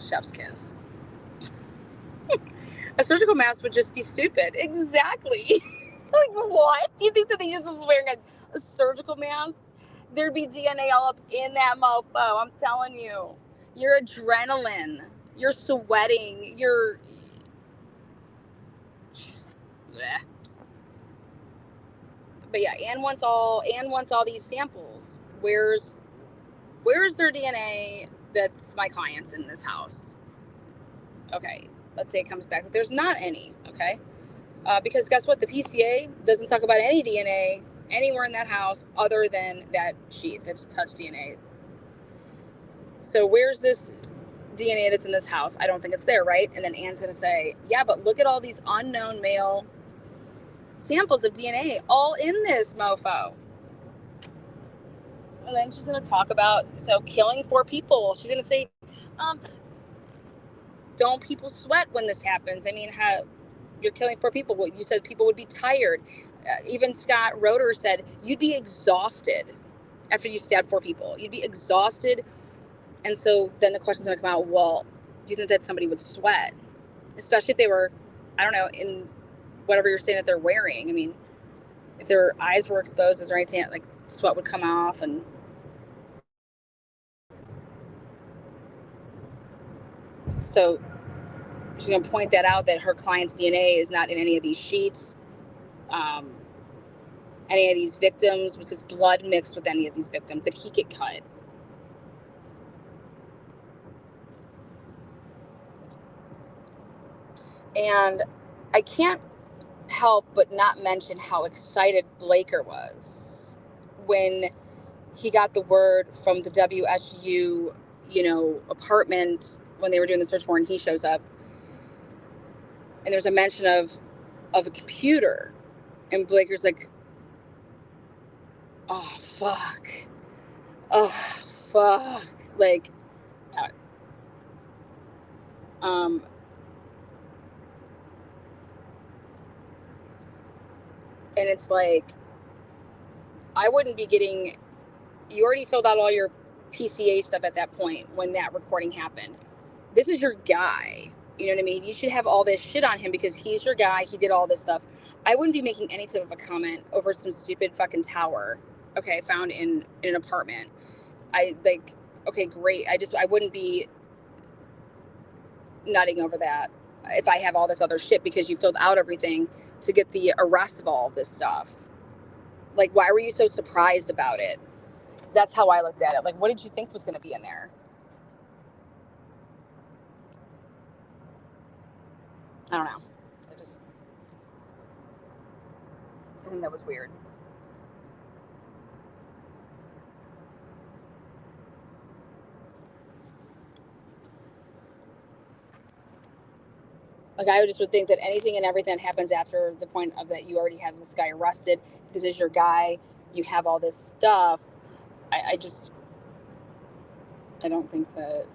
chef's kiss. A surgical mask would just be stupid. Exactly. What? You think that he just was wearing a surgical mask? There'd be DNA all up in that mofo. I'm telling you. Your adrenaline. You're sweating. You're... Blech. But yeah, Ann wants all these samples. Where's their DNA that's my client's in this house? Okay, let's say it comes back that there's not any, okay? Because guess what? The PCA doesn't talk about any DNA anywhere in that house other than that sheath. It's touch DNA. So where's this DNA that's in this house? I don't think it's there, right? And then Ann's going to say, yeah, but look at all these unknown male samples of DNA all in this mofo. And then she's going to talk about, killing 4 people. She's going to say, don't people sweat when this happens? I mean, you're killing 4 people. Well, you said people would be tired. Even Scott Roeder said you'd be exhausted after you stabbed 4 people. You'd be exhausted. And so then the question's going to come out, well, do you think that somebody would sweat? Especially if they were, I don't know, in whatever you're saying that they're wearing. I mean, if their eyes were exposed, is there anything like sweat would come off? And so she's going to point that out, that her client's DNA is not in any of these sheets, any of these victims. Was his blood mixed with any of these victims? Did he get cut? And I can't help but not mention how excited Blaker was when he got the word from the WSU, apartment when they were doing the search warrant. He shows up, and there's a mention of a computer, and Blaker's like, oh fuck, like, and it's like, I wouldn't be getting. You already filled out all your PCA stuff at that point when that recording happened. This is your guy. You know what I mean? You should have all this shit on him because he's your guy. He did all this stuff. I wouldn't be making any type of a comment over some stupid fucking tower, okay, found in an apartment. Okay, great. I wouldn't be nutting over that if I have all this other shit because you filled out everything to get the arrest of all of this stuff. Like, why were you so surprised about it? That's how I looked at it. Like, what did you think was going to be in there? I don't know. I think that was weird. Like, I just would think that anything and everything that happens after the point of that you already have this guy arrested, this is your guy, you have all this stuff. I don't think that.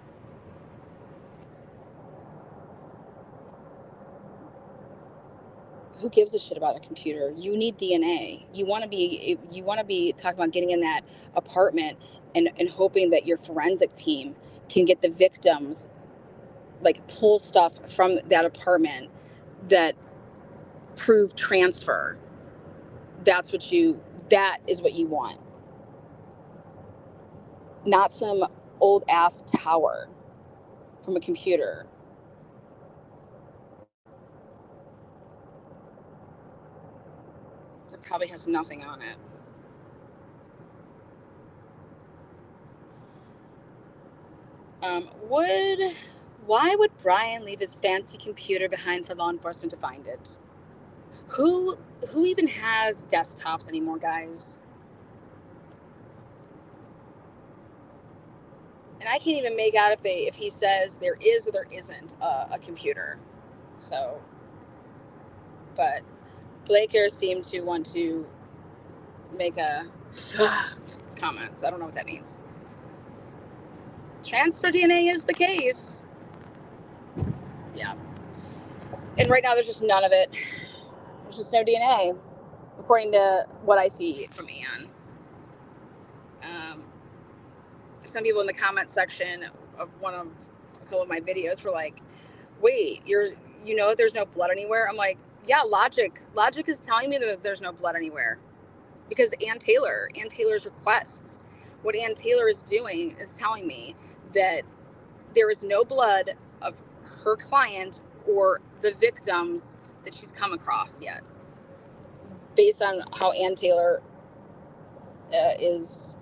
Who gives a shit about a computer? You need DNA. You want to be talking about getting in that apartment and hoping that your forensic team can get the victims, like, pull stuff from that apartment that prove transfer. That is what you want. Not some old ass tower from a computer. That probably has nothing on it. Why would Brian leave his fancy computer behind for law enforcement to find it? Who even has desktops anymore, guys? And I can't even make out if he says there is or there isn't a computer. So, but Blaker seemed to want to make a comment. So I don't know what that means. Transfer DNA is the case. Yeah. And right now there's just none of it. There's just no DNA, according to what I see from Ann. Some people in the comment section of a couple of my videos were like, wait, there's no blood anywhere? I'm like, yeah, logic is telling me that there's no blood anywhere. Because Ann Taylor's requests, what Ann Taylor is doing is telling me that there is no blood of her client or the victims that she's come across yet, based on how Ann Taylor is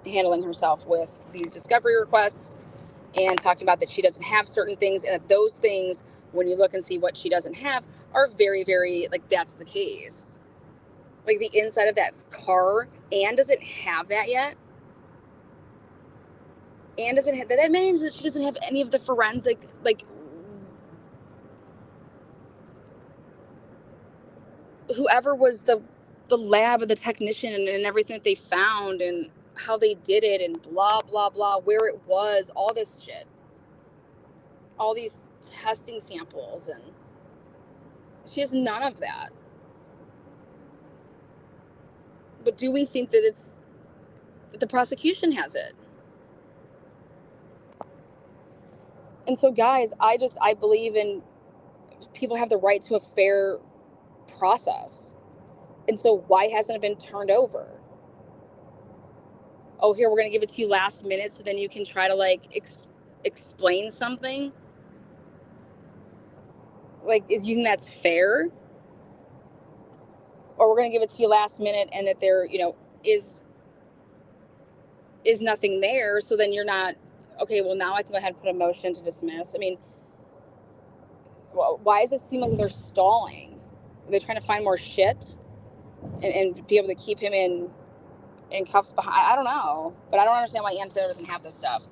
handling herself with these discovery requests, and talking about that she doesn't have certain things, and that those things, when you look and see what she doesn't have, are very, very, like, that's the case. Like, the inside of that car, Ann doesn't have that yet. Ann doesn't have that means that she doesn't have any of the forensic, like, whoever was the lab and the technician and everything that they found and how they did it and blah blah blah, where it was, all this shit, all these testing samples, and she has none of that. But do we think that the prosecution has it? And so, guys, I believe in people have the right to a fair process. And so why hasn't it been turned over? Oh, here, we're going to give it to you last minute so then you can try to like explain something. Like, is you think that's fair? Or we're going to give it to you last minute and that there, is nothing there. So then you're not, okay, well, now I can go ahead and put a motion to dismiss. I mean, why does it seem like they're stalling? Are they trying to find more shit and be able to keep him in cuffs behind? I don't know. But I don't understand why Ann Taylor doesn't have this stuff.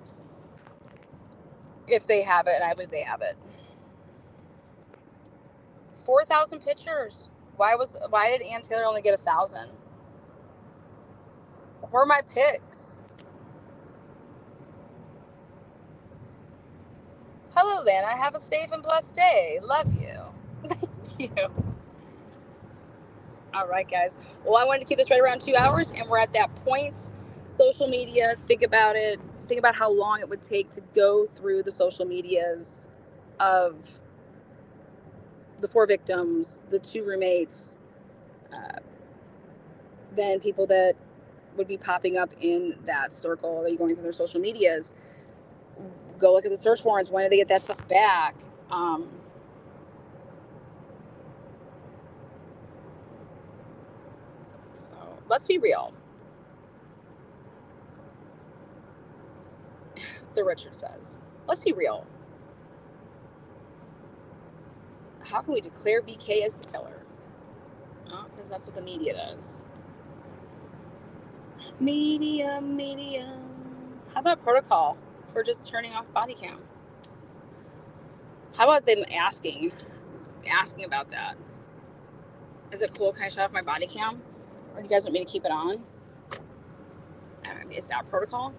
If they have it, and I believe they have it. 4,000 pictures. Why did Ann Taylor only get 1,000? Where are my pics? Hello, Lana. Have a safe and blessed day. Love you. Thank you. All right, guys. Well, I wanted to keep this right around 2 hours, and we're at that point. Social media, think about it. Think about how long it would take to go through the social medias of the 4 victims, the 2 roommates, then people that would be popping up in that circle that you're going through their social medias. Go look at the search warrants. When did they get that stuff back? So let's be real. The Richard says, let's be real. How can we declare BK as the killer? Oh, because that's what the media does. Media. How about protocol for just turning off body cam? How about them asking about that? Is it cool? Can I shut off my body cam? Or do you guys want me to keep it on? Is that protocol?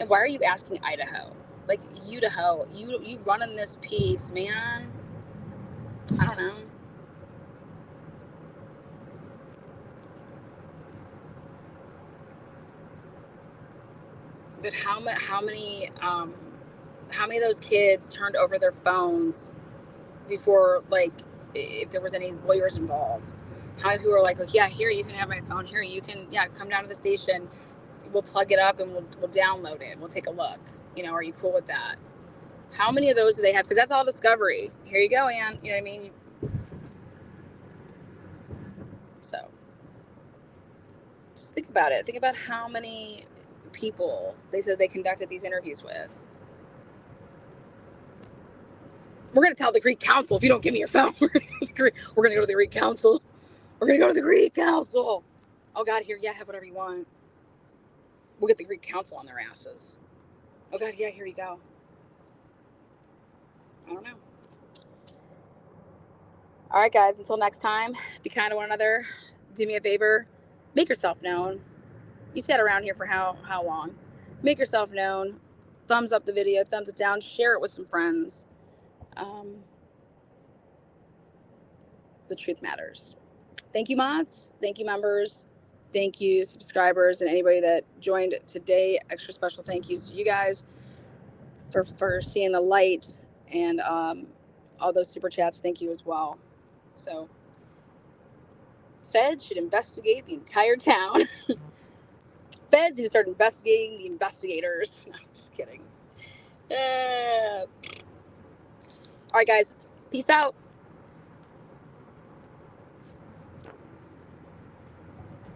And why are you asking Idaho? Like, Idaho, you running this piece, man. I don't know. But how many of those kids turned over their phones before, like, if there was any lawyers involved? How many people were like, yeah, here, you can have my phone. Here, you can, come down to the station. We'll plug it up and we'll download it. We'll take a look. Are you cool with that? How many of those do they have? Because that's all discovery. Here you go, Ann. You know what I mean? So just think about it. Think about how many people they said they conducted these interviews with. We're going to tell the Greek council if you don't give me your phone. We're going to go to the Greek council. We're going to go to the Greek council. Oh, God, here, have whatever you want. We'll get the Greek council on their asses. Oh, God, here you go. I don't know. All right, guys, until next time, be kind to one another. Do me a favor. Make yourself known. You sat around here for how long? Make yourself known. Thumbs up the video, thumbs it down, share it with some friends. The truth matters. Thank you, mods. Thank you, members. Thank you, subscribers, and anybody that joined today. Extra special thank yous to you guys for seeing the light, and all those super chats. Thank you as well. So, Feds should investigate the entire town. Feds need to start investigating the investigators. No, I'm just kidding. All right, guys. Peace out.